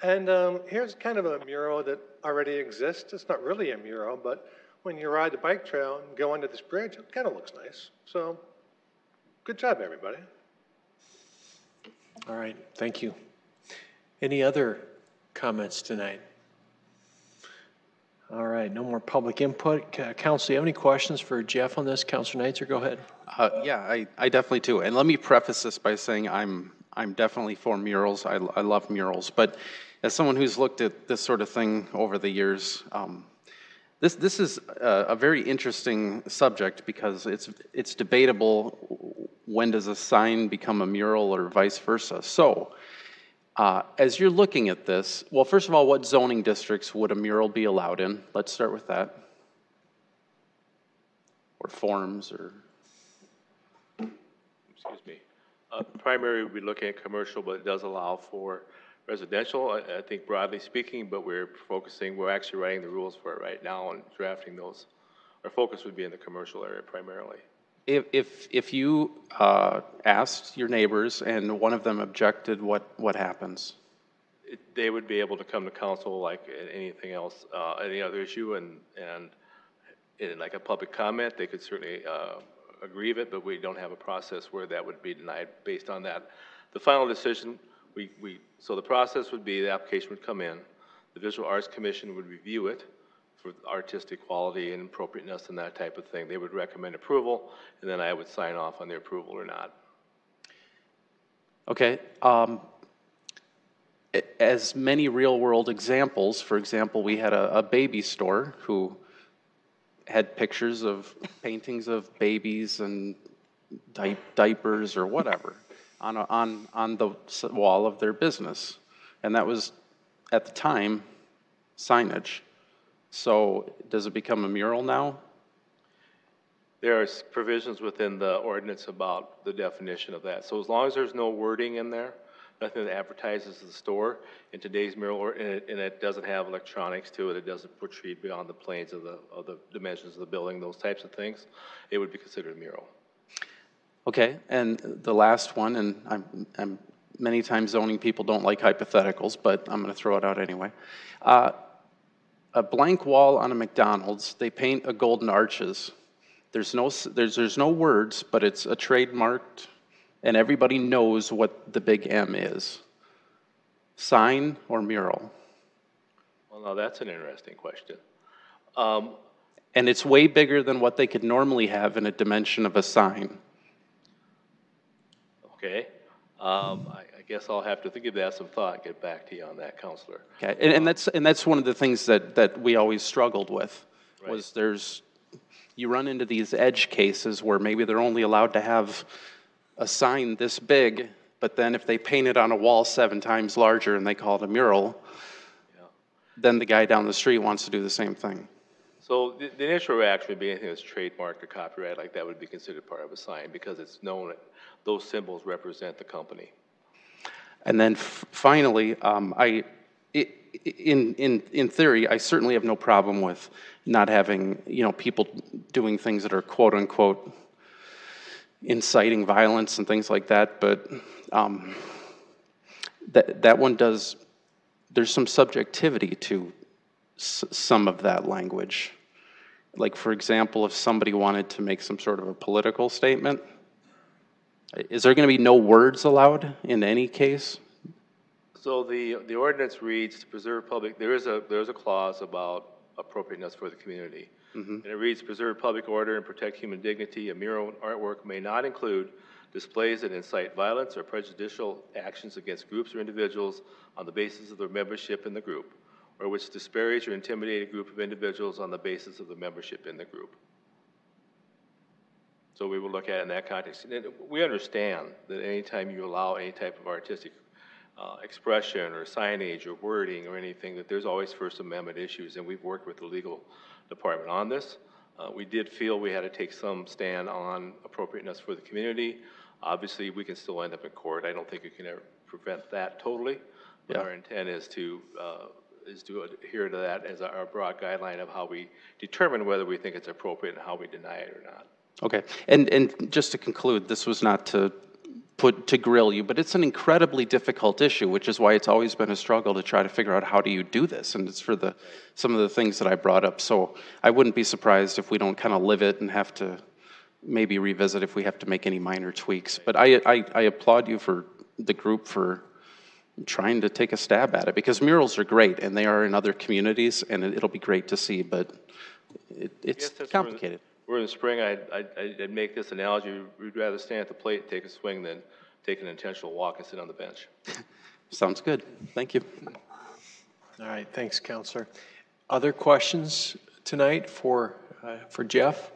And here's kind of a mural that already exists. It's not really a mural, but when you ride the bike trail and go under this bridge, it kind of looks nice. So good job, everybody. All right, thank you. Any other comments tonight? All right, no more public input. Council, do you have any questions for Jeff on this? Councilor Neitzer, go ahead. Yeah, I definitely do. And let me preface this by saying I'm definitely for murals. I love murals. But as someone who's looked at this sort of thing over the years, this is a very interesting subject because it's debatable when does a sign become a mural or vice versa. So as you're looking at this, well, first of all, what zoning districts would a mural be allowed in? Let's start with that. Or forms or... Excuse me. Primary, we'd be looking at commercial, but it does allow for residential, I think broadly speaking, but we're actually writing the rules for it right now and drafting those. Our focus would be in the commercial area primarily. If you asked your neighbors and one of them objected, what happens? They would be able to come to council like anything else, any other issue, and in like a public comment, they could certainly agree with it, but we don't have a process where that would be denied based on that. The final decision, so the process would be the application would come in, the Visual Arts Commission would review it for artistic quality and appropriateness and that type of thing. They would recommend approval, and then I would sign off on the approval or not. Okay. As many real-world examples, for example, we had a baby store who had pictures of paintings of babies and diapers or whatever on the wall of their business. And that was, at the time, signage. So does it become a mural now? There are provisions within the ordinance about the definition of that. So as long as there's no wording in there, nothing that advertises the store, in today's mural, and it doesn't have electronics to it, it doesn't protrude beyond the planes of the dimensions of the building, those types of things, it would be considered a mural. Okay, and the last one, and I'm many times zoning people don't like hypotheticals, but I'm going to throw it out anyway. A blank wall on a McDonald's, they paint a golden arches. There's no words, but it's a trademarked, and everybody knows what the big M is. Sign or mural? Well, now that's an interesting question. And it's way bigger than what they could normally have in a dimension of a sign. Okay. I guess I'll have to give that some thought and get back to you on that, Counselor. Okay, and that's one of the things that we always struggled with, right. Was you run into these edge cases where maybe they're only allowed to have a sign this big, but then if they paint it on a wall 7 times larger and they call it a mural, yeah, then the guy down the street wants to do the same thing. So the initial reaction would be anything that's trademarked or copyrighted like that would be considered part of a sign because it's known that those symbols represent the company. And then finally, in theory, I certainly have no problem with not having people doing things that are quote unquote inciting violence and things like that. But that one does. There's some subjectivity to some of that language. Like for example, if somebody wanted to make some sort of a political statement. Is there going to be no words allowed in any case? So the ordinance reads to preserve public. There's a clause about appropriateness for the community, and it reads preserve public order and protect human dignity. A mural artwork may not include displays that incite violence or prejudicial actions against groups or individuals on the basis of their membership in the group, or which disparage or intimidate a group of individuals on the basis of their membership in the group. So we will look at it in that context. And we understand that anytime you allow any type of artistic expression or signage or wording or anything, that there's always First Amendment issues, and we've worked with the legal department on this. We did feel we had to take some stand on appropriateness for the community. Obviously, we can still end up in court. I don't think we can ever prevent that totally, but our intent is to adhere to that as our broad guideline of how we determine whether we think it's appropriate and how we deny it or not. Okay, and just to conclude, this was not to grill you, but it's an incredibly difficult issue, which is why it's always been a struggle to try to figure out how do you do this, and it's for some of the things that I brought up. So I wouldn't be surprised if we don't kind of live it and have to maybe revisit if we have to make any minor tweaks. But I applaud you for the group for trying to take a stab at it, because murals are great and they are in other communities, and it'll be great to see, but it's complicated. We're in the spring, I'd make this analogy, we'd rather stand at the plate and take a swing than take an intentional walk and sit on the bench. Sounds good. Thank you. All right, thanks, Counselor. Other questions tonight for Jeff?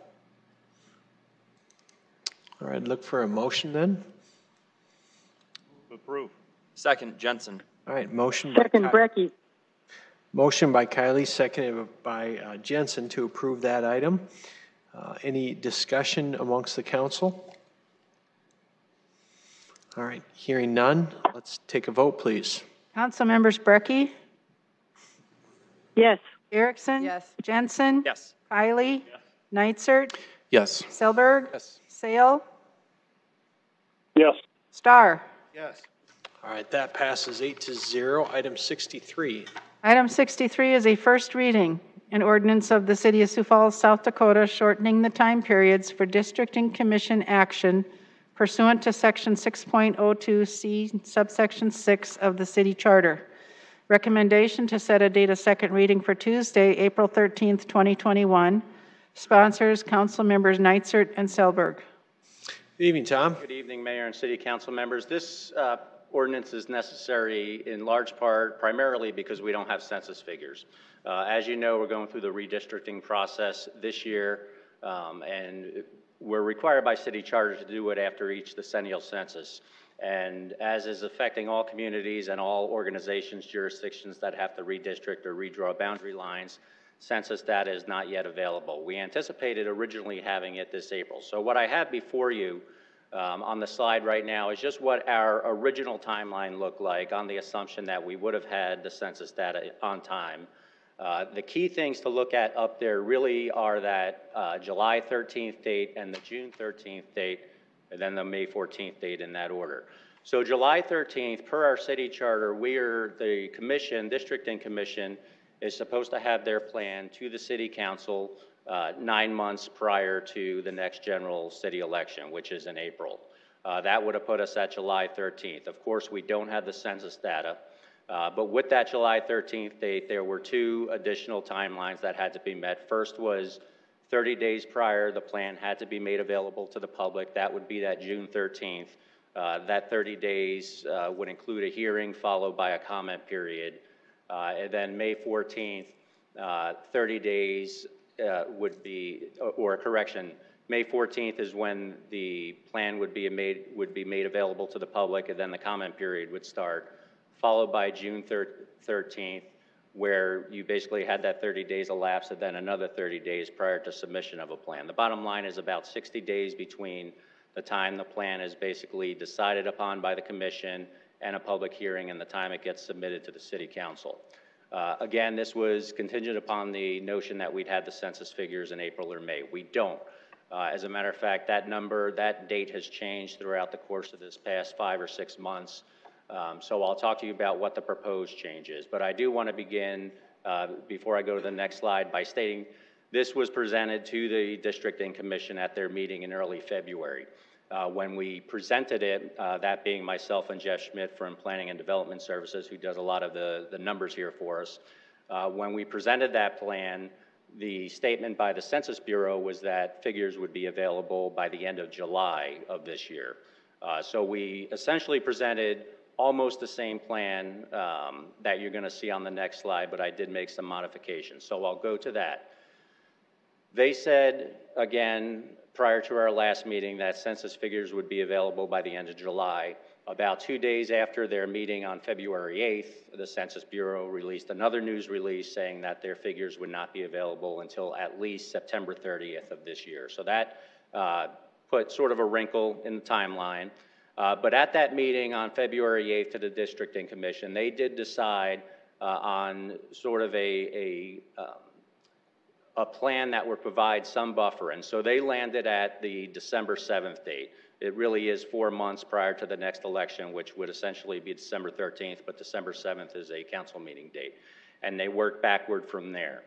All right, look for a motion then. Approve. Second, Jensen. All right, motion by Brecky. Motion by Kylie, seconded by Jensen to approve that item. Any discussion amongst the council? All right, hearing none, let's take a vote, please. Council members Brecky? Yes. Erickson? Yes. Jensen? Yes. Kylie? Yes. Neitzert? Yes. Selberg? Yes. Sale? Yes. Star? Yes. All right, that passes 8-0. Item 63. Item 63 is a first reading, an ordinance of the City of Sioux Falls, South Dakota, shortening the time periods for district and commission action pursuant to Section 6.02C, subsection 6 of the City Charter. Recommendation to set a date of second reading for Tuesday, April 13th, 2021. Sponsors, Council Members Neitzert and Selberg. Good evening, Tom. Good evening, Mayor and City Council members. This ordinance is necessary in large part, primarily because we don't have census figures. As you know, we're going through the redistricting process this year, and we're required by city charter to do it after each decennial census. And as is affecting all communities and all organizations, jurisdictions that have to redistrict or redraw boundary lines, census data is not yet available. We anticipated originally having it this April. So what I have before you on the slide right now is just what our original timeline looked like on the assumption that we would have had the census data on time. The key things to look at up there really are that July 13th date and the June 13th date, and then the May 14th date in that order. So July 13th, per our city charter, the commission, district and commission, is supposed to have their plan to the city council 9 months prior to the next general city election, which is in April. That would have put us at July 13th. Of course, we don't have the census data, but with that July 13th date, there were two additional timelines that had to be met. First was 30 days prior, the plan had to be made available to the public. That would be that June 13th. That 30 days would include a hearing followed by a comment period. And then May 14th, 30 days would be, or correction, May 14th is when the plan would be made available to the public, and then the comment period would start, followed by June 13th, where you basically had that 30 days elapse and then another 30 days prior to submission of a plan. The bottom line is about 60 days between the time the plan is basically decided upon by the commission and a public hearing and the time it gets submitted to the city council. Again, this was contingent upon the notion that we'd had the census figures in April or May. We don't. As a matter of fact, that date has changed throughout the course of this past 5 or 6 months. So I'll talk to you about what the proposed change is. But I do want to begin, before I go to the next slide, by stating this was presented to the district and commission at their meeting in early February. When we presented it, that being myself and Jeff Schmidt from Planning and Development Services, who does a lot of the numbers here for us, when we presented that plan, the statement by the Census Bureau was that figures would be available by the end of July of this year. So we essentially presented almost the same plan that you're going to see on the next slide, but I did make some modifications. So I'll go to that. They said, again, prior to our last meeting, that census figures would be available by the end of July. About 2 days after their meeting on February 8th, the Census Bureau released another news release saying that their figures would not be available until at least September 30th of this year. So that put sort of a wrinkle in the timeline. But at that meeting on February 8th to the district and commission, they did decide on sort of a plan that would provide some buffer. And so they landed at the December 7th date. It really is 4 months prior to the next election, which would essentially be December 13th, but December 7th is a council meeting date. And they worked backward from there.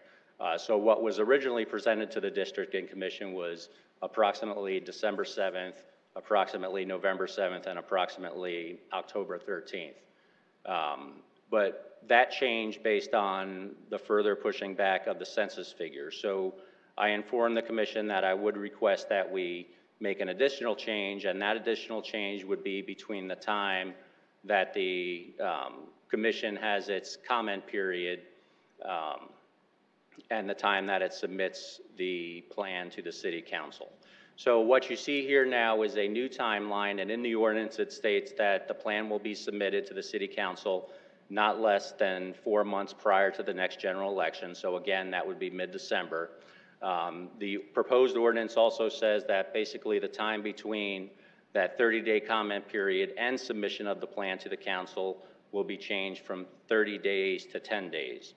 So what was originally presented to the district and commission was approximately December 7th, approximately November 7th, and approximately October 13th. But that changed based on the further pushing back of the census figures. So I informed the commission that I would request that we make an additional change, and that additional change would be between the time that the commission has its comment period and the time that it submits the plan to the city council. So what you see here now is a new timeline, and in the ordinance it states that the plan will be submitted to the city council not less than 4 months prior to the next general election. So again, that would be mid-December. The proposed ordinance also says that basically the time between that 30-day comment period and submission of the plan to the council will be changed from 30 days to 10 days.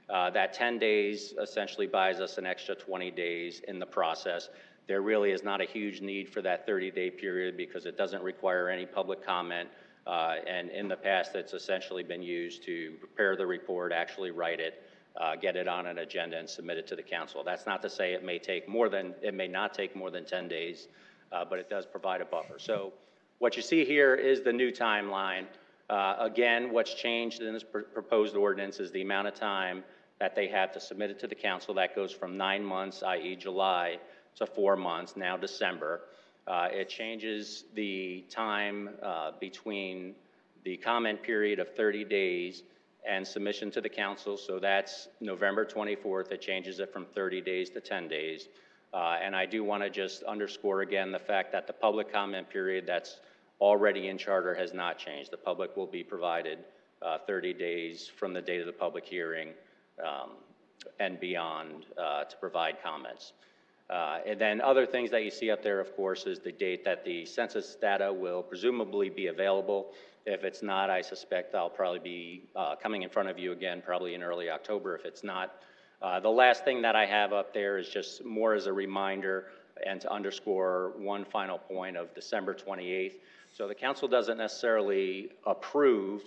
That 10 days essentially buys us an extra 20 days in the process. There really is not a huge need for that 30-day period because it doesn't require any public comment. And in the past, it's essentially been used to prepare the report, actually write it, get it on an agenda and submit it to the council. That's not to say it may not take more than 10 days, but it does provide a buffer. So what you see here is the new timeline. Again, what's changed in this proposed ordinance is the amount of time that they have to submit it to the council. That goes from 9 months, i.e. July, to 4 months, now December. It changes the time between the comment period of 30 days and submission to the council, so that's November 24th. It changes it from 30 days to 10 days. And I do want to just underscore again the fact that the public comment period that's already in charter has not changed. The public will be provided 30 days from the date of the public hearing and beyond to provide comments. And then other things that you see up there, of course, is the date that the census data will presumably be available. If it's not, I suspect I'll probably be coming in front of you again, probably in early October if it's not. The last thing that I have up there is just more as a reminder and to underscore one final point of December 28th. So the council doesn't necessarily approve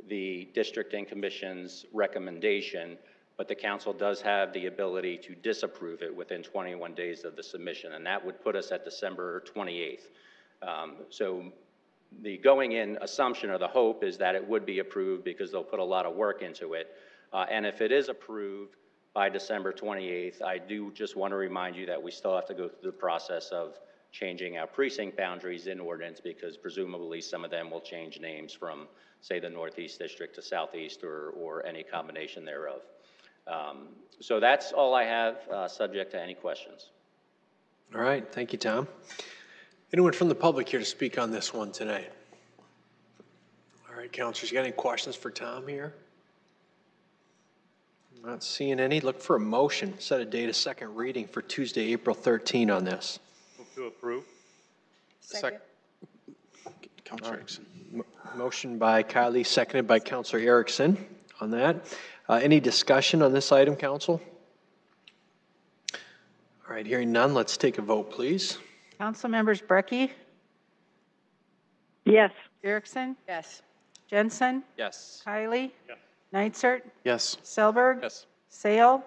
the district and commission's recommendation, but the council does have the ability to disapprove it within 21 days of the submission, and that would put us at December 28th. So the going in assumption or the hope is that it would be approved because they'll put a lot of work into it. And if it is approved by December 28th, I do just want to remind you that we still have to go through the process of changing our precinct boundaries in ordinance because presumably some of them will change names from, say, the Northeast District to Southeast or any combination thereof. So that's all I have, subject to any questions. All right, thank you, Tom. Anyone from the public here to speak on this one tonight? All right, councilors, you got any questions for Tom here? I'm not seeing any. Look for a motion. Set a date of second reading for Tuesday, April 13 on this. Move to approve. Second. Councilor Erickson. Motion by Kylie, seconded by Councilor Erickson on that. Any discussion on this item, council? All right, hearing none, let's take a vote, please. Council members Brecky, Yes. Erickson, Yes. Jensen, Yes. Kylie, Yes. Neitzert, Yes. Selberg, Yes. Sale,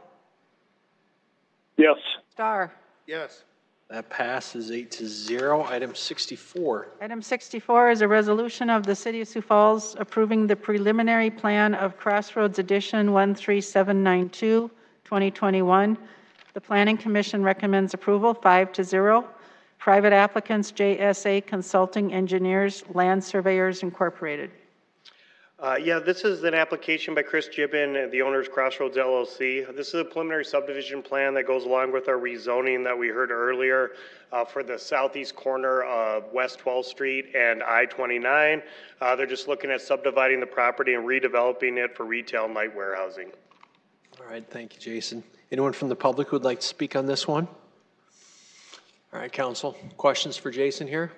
Yes. Starr. Yes. That passes 8-0. Item 64. Item 64 is a resolution of the City of Sioux Falls approving the preliminary plan of Crossroads Edition 13792, 2021. The Planning Commission recommends approval 5-0. Private applicants, JSA Consulting Engineers, Land Surveyors Incorporated. Yeah, this is an application by Chris Gibbon, the owner's Crossroads LLC. This is a preliminary subdivision plan that goes along with our rezoning that we heard earlier for the southeast corner of West 12th Street and I-29. They're just looking at subdividing the property and redeveloping it for retail and light warehousing. All right, thank you, Jason. Anyone from the public who would like to speak on this one? All right, council, questions for Jason here?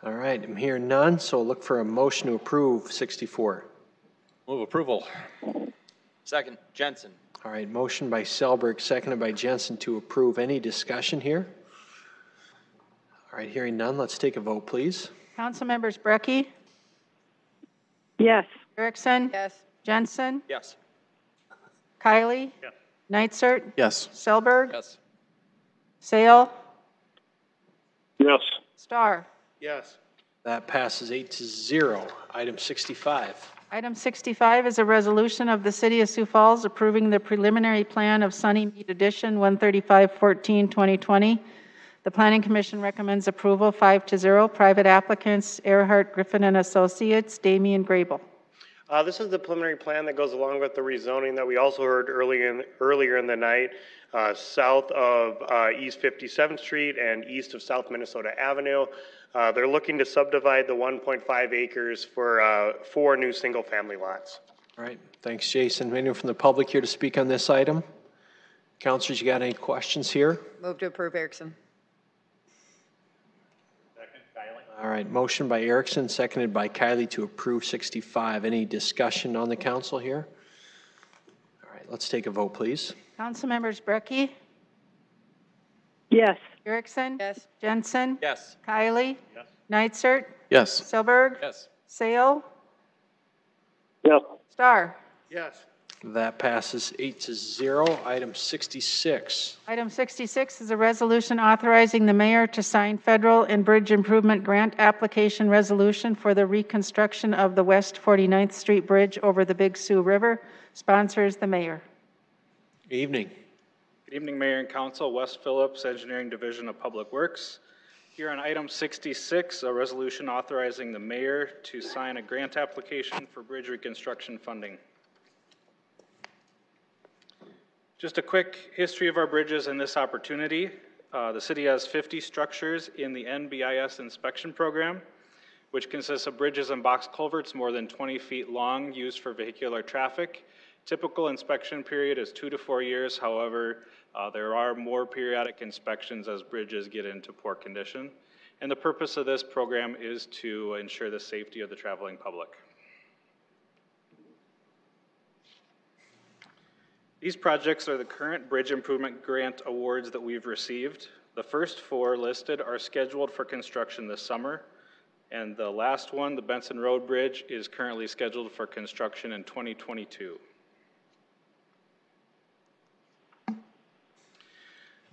All right, I'm hearing none, so look for a motion to approve 64. Move approval. Second, Jensen. All right, motion by Selberg, seconded by Jensen to approve. Any discussion here? All right, hearing none, let's take a vote, please. Council members Brecky, Yes. Erickson, Yes. Jensen, Yes. Kylie, Yes. Neitzert, Yes. Selberg, Yes. Sale, Yes. Starr. Yes. That passes 8-0. Item 65. Item 65 is a resolution of the City of Sioux Falls approving the preliminary plan of Sunnymead Edition 135-14-2020. The Planning Commission recommends approval 5-0. Private applicants Earhart Griffin and Associates, Damian Grable. This is the preliminary plan that goes along with the rezoning that we also heard earlier in the night, south of East 57th Street and east of South Minnesota Avenue. They're looking to subdivide the 1.5 acres for 4 new single-family lots. All right, thanks, Jason. Anyone from the public here to speak on this item? Councilors, you got any questions here? Move to approve, Erickson. All right, motion by Erickson, seconded by Kylie to approve 65. Any discussion on the council here? All right, let's take a vote, please. Council members Brecky, Yes. Erickson, Yes. Jensen, Yes. Kylie, Yes. Neitzer, Yes. Selberg, Yes. Sale, Yes. Starr. Yes. That passes 8-0. Item 66. Item 66 is a resolution authorizing the mayor to sign federal and bridge improvement grant application resolution for the reconstruction of the West 49th Street Bridge over the Big Sioux River. Sponsors the mayor. Evening. Good evening, Mayor and Council. Wes Phillips, Engineering Division of Public Works. Here on item 66, a resolution authorizing the mayor to sign a grant application for bridge reconstruction funding. Just a quick history of our bridges and this opportunity. The city has 50 structures in the NBIS inspection program, which consists of bridges and box culverts more than 20 feet long used for vehicular traffic. Typical inspection period is 2 to 4 years. However, there are more periodic inspections as bridges get into poor condition. And the purpose of this program is to ensure the safety of the traveling public. These projects are the current bridge improvement grant awards that we've received. The first 4 listed are scheduled for construction this summer, and the last one, the Benson Road Bridge, is currently scheduled for construction in 2022.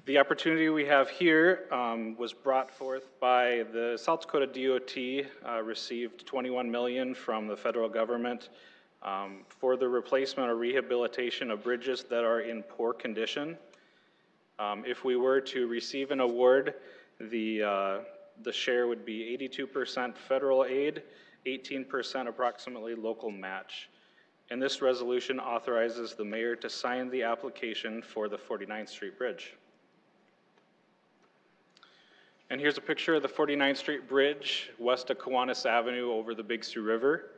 The opportunity we have here was brought forth by the South Dakota DOT, received $21 million from the federal government for the replacement or rehabilitation of bridges that are in poor condition. If we were to receive an award, the share would be 82% federal aid, 18% approximately local match. And this resolution authorizes the mayor to sign the application for the 49th Street Bridge. And here's a picture of the 49th Street Bridge west of Kiwanis Avenue over the Big Sioux River.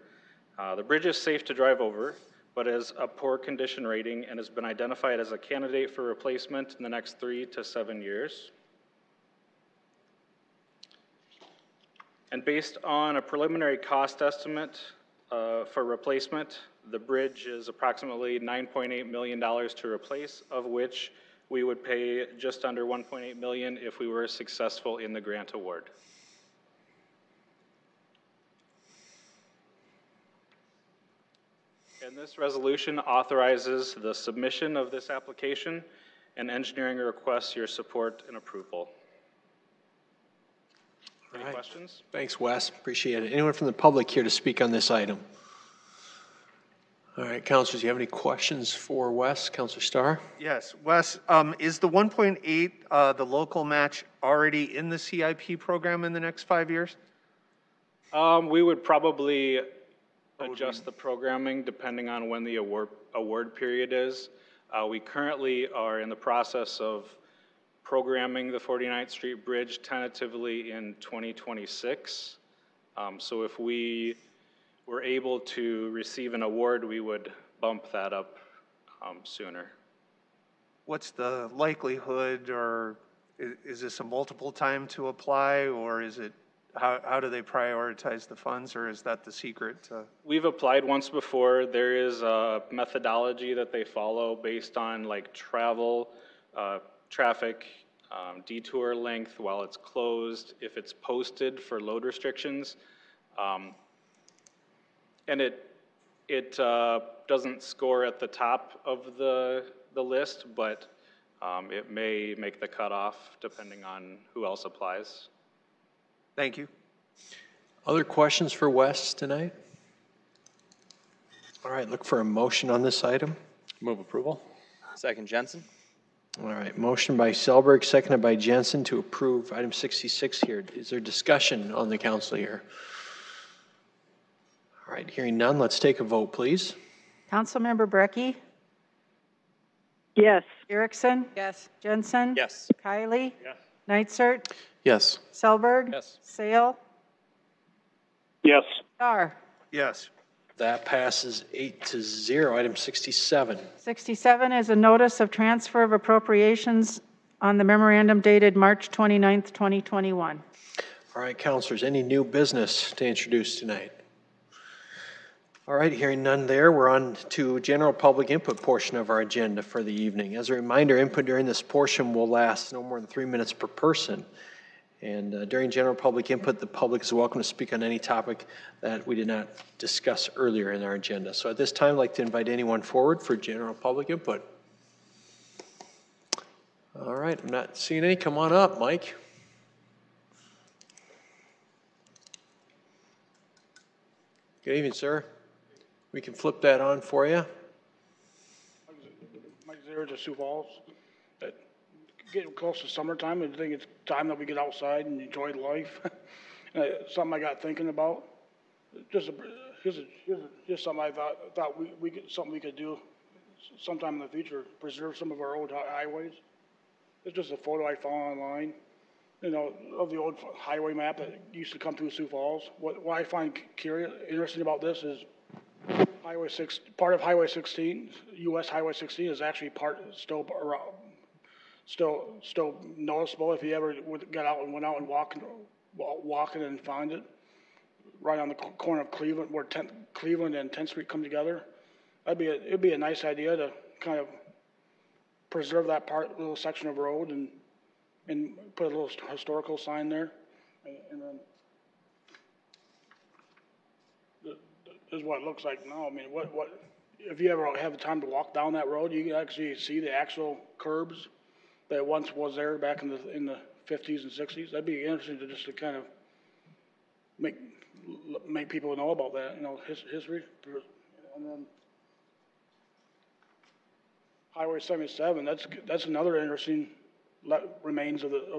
The bridge is safe to drive over, but is a poor condition rating and has been identified as a candidate for replacement in the next 3 to 7 years. And based on a preliminary cost estimate for replacement, the bridge is approximately $9.8 million to replace, of which we would pay just under $1.8 million if we were successful in the grant award. And this resolution authorizes the submission of this application, and engineering requests your support and approval. Any questions? Thanks, Wes. Appreciate it. Anyone from the public here to speak on this item? All right, councilors, you have any questions for Wes? Councilor Starr? Yes, Wes, is the 1.8, the local match already in the CIP program in the next 5 years? We would probably adjust the programming depending on when the award period is. We currently are in the process of programming the 49th Street Bridge tentatively in 2026. So if we were able to receive an award, we would bump that up sooner. What's the likelihood, or is this a multiple time to apply, or is it, how do they prioritize the funds, or is that the secret? We've applied once before. There is a methodology that they follow based on like travel, traffic, detour length while it's closed, if it's posted for load restrictions. And it doesn't score at the top of the list, but it may make the cutoff depending on who else applies. Thank you. Other questions for Wes tonight? All right, look for a motion on this item. Move approval. Second, Jensen. All right, motion by Selberg, seconded by Jensen to approve item 66 here. Is there discussion on the council here? All right, hearing none, let's take a vote, please. Councilmember Brecky? Yes. Erickson? Yes. Jensen? Yes. Kylie? Yes. Neitzert? Yes. Selberg? Yes. Sale? Yes. Star? Yes. That passes 8-0. Item 67. 67 is a notice of transfer of appropriations on the memorandum dated March 29th, 2021. All right, councilors, any new business to introduce tonight? All right, hearing none there, we're on to general public input portion of our agenda for the evening. As a reminder, input during this portion will last no more than 3 minutes per person. And during general public input, the public is welcome to speak on any topic that we did not discuss earlier in our agenda. So at this time, I'd like to invite anyone forward for general public input. All right, I'm not seeing any. Come on up, Mike. Good evening, sir. We can flip that on for you. Mike Zero to Sioux Falls. Getting close to summertime, I think it's time that we get outside and enjoy life. Something I got thinking about. Just something I thought we could do sometime in the future. Preserve some of our old highways. It's just a photo I found online, you know, of the old highway map that used to come through Sioux Falls. What I find interesting about this is part of Highway 16, U.S. Highway 16 is actually still noticeable if you ever got out and went out and walking and found it. Right on the corner of Cleveland, where Cleveland and 10th Street come together. It'd be a nice idea to kind of preserve that little section of road and put a little historical sign there. And then this is what it looks like now. I mean, what if you ever have the time to walk down that road, you can actually see the actual curbs that once was there back in the 50s and 60s. That'd be interesting to kind of make people know about that, you know, history. And then Highway 77, that's another interesting remains of the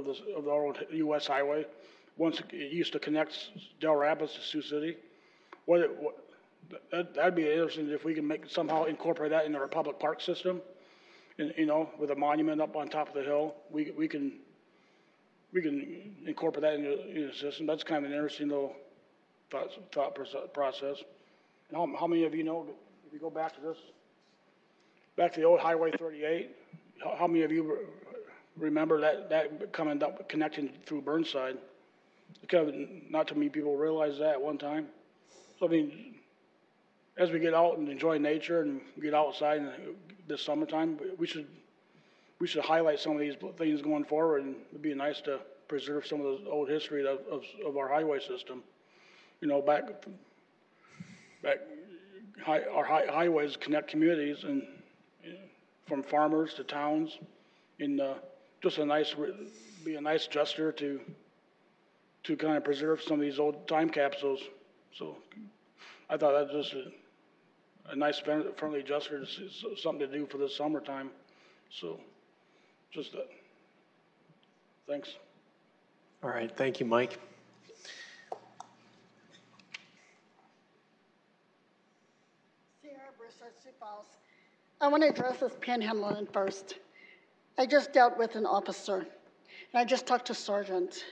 old U.S. highway. Once it used to connect Del Rapids to Sioux City. That'd be interesting if we can somehow incorporate that into our public park system. And, you know, with a monument up on top of the hill, we can incorporate that into the system. That's kind of an interesting little thought process. And how many of you know, if you go back to the old Highway 38, how many of you remember that coming up, connecting through Burnside? Kind of, not too many people realize that at one time. So I mean, as we get out and enjoy nature and get outside in this summertime, we should highlight some of these things going forward, and it'd be nice to preserve some of the old history of our highway system. You know, our highways connect communities, and from farmers to towns, and just be a nice gesture to kind of preserve some of these old time capsules. So I thought that was just a nice friendly gesture, something to do for the summertime. So just that. Thanks. All right, thank you, Mike. Sierra Bristol, Sioux Falls. I want to address this panhandling first. I just dealt with an officer, and I just talked to sergeant,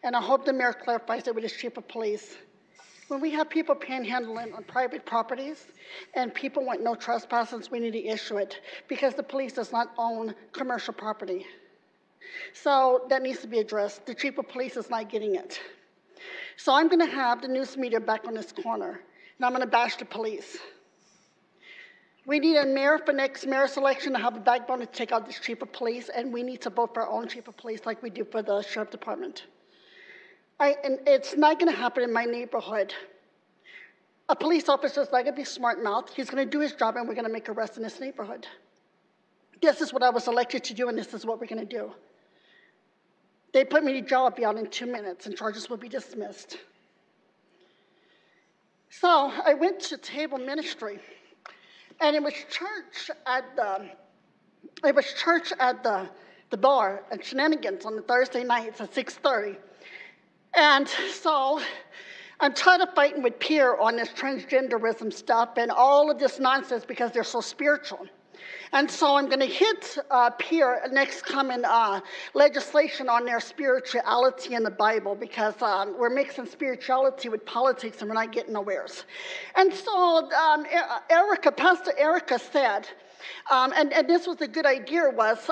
and I hope the mayor clarifies it with his chief of police. When we have people panhandling on private properties and people want no trespassers, we need to issue it because the police does not own commercial property. So that needs to be addressed. The chief of police is not getting it. So I'm going to have the news media back on this corner, and I'm going to bash the police. We need a mayor for next mayor selection to have the backbone to take out this chief of police, and we need to vote for our own chief of police like we do for the sheriff department. And it's not going to happen in my neighborhood. A police officer is not going to be smart mouth. He's going to do his job, and we're going to make arrests in this neighborhood. This is what I was elected to do, and this is what we're going to do. They put me to jail, I'll be out in 2 minutes, and charges will be dismissed. So I went to table ministry, and it was church at the bar at Shenanigans on the Thursday nights at 6:30. And so I'm tired of fighting with Pierre on this transgenderism stuff and all of this nonsense because they're so spiritual. And so I'm going to hit Pierre next coming legislation on their spirituality in the Bible because we're mixing spirituality with politics and we're not getting nowheres. And so Pastor Erica said, and this was a good idea, was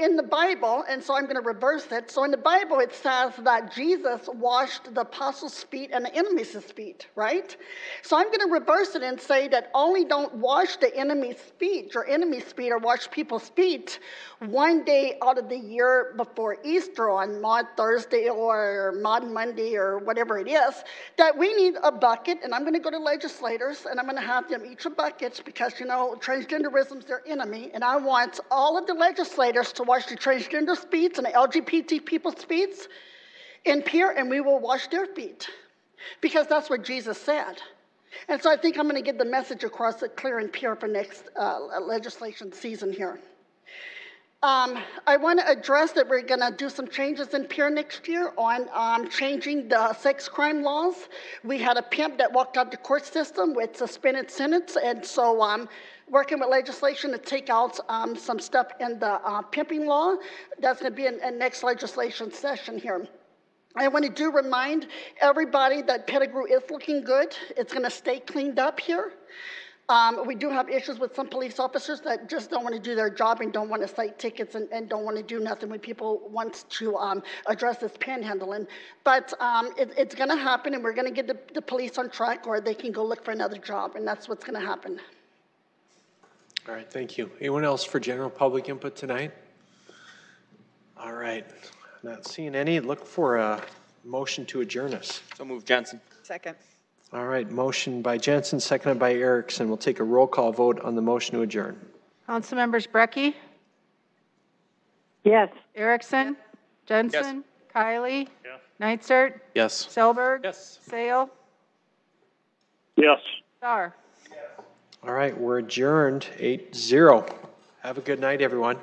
in the Bible, and so I'm going to reverse it. So in the Bible, it says that Jesus washed the apostles' feet and the enemies' feet, right? So I'm going to reverse it and say that only don't wash the enemy's feet or enemy's feet or wash people's feet one day out of the year before Easter on Maud Thursday or Maud Monday or whatever it is, that we need a bucket, and I'm going to go to legislators and I'm going to have them each a bucket because, you know, transgenderism's their enemy, and I want all of the legislators to wash the transgender feet and the LGBT people's feet in Pierre, and we will wash their feet because that's what Jesus said. And so I think I'm going to get the message across clear and pure for next legislation season here. I want to address that we're going to do some changes in Pierre next year on changing the sex crime laws. We had a pimp that walked out the court system with suspended sentence, and so I'm working with legislation to take out some stuff in the pimping law. That's going to be in next legislation session here. I want to remind everybody that Pettigrew is looking good. It's going to stay cleaned up here. We do have issues with some police officers that just don't want to do their job and don't want to cite tickets and don't want to do nothing when people want to address this panhandling. But it's going to happen, and we're going to get the police on track, or they can go look for another job, and that's what's going to happen. All right, thank you. Anyone else for general public input tonight? All right, not seeing any. Look for a motion to adjourn us. So move, Jensen. Second. All right, motion by Jensen, seconded by Erickson. We'll take a roll call vote on the motion to adjourn. Councilmembers Brecky? Yes. Erickson? Jensen? Yes. Kylie? Yes. Neitzer? Yes. Selberg? Yes. Sale? Yes. Star? All right, we're adjourned 8-0. Have a good night, everyone.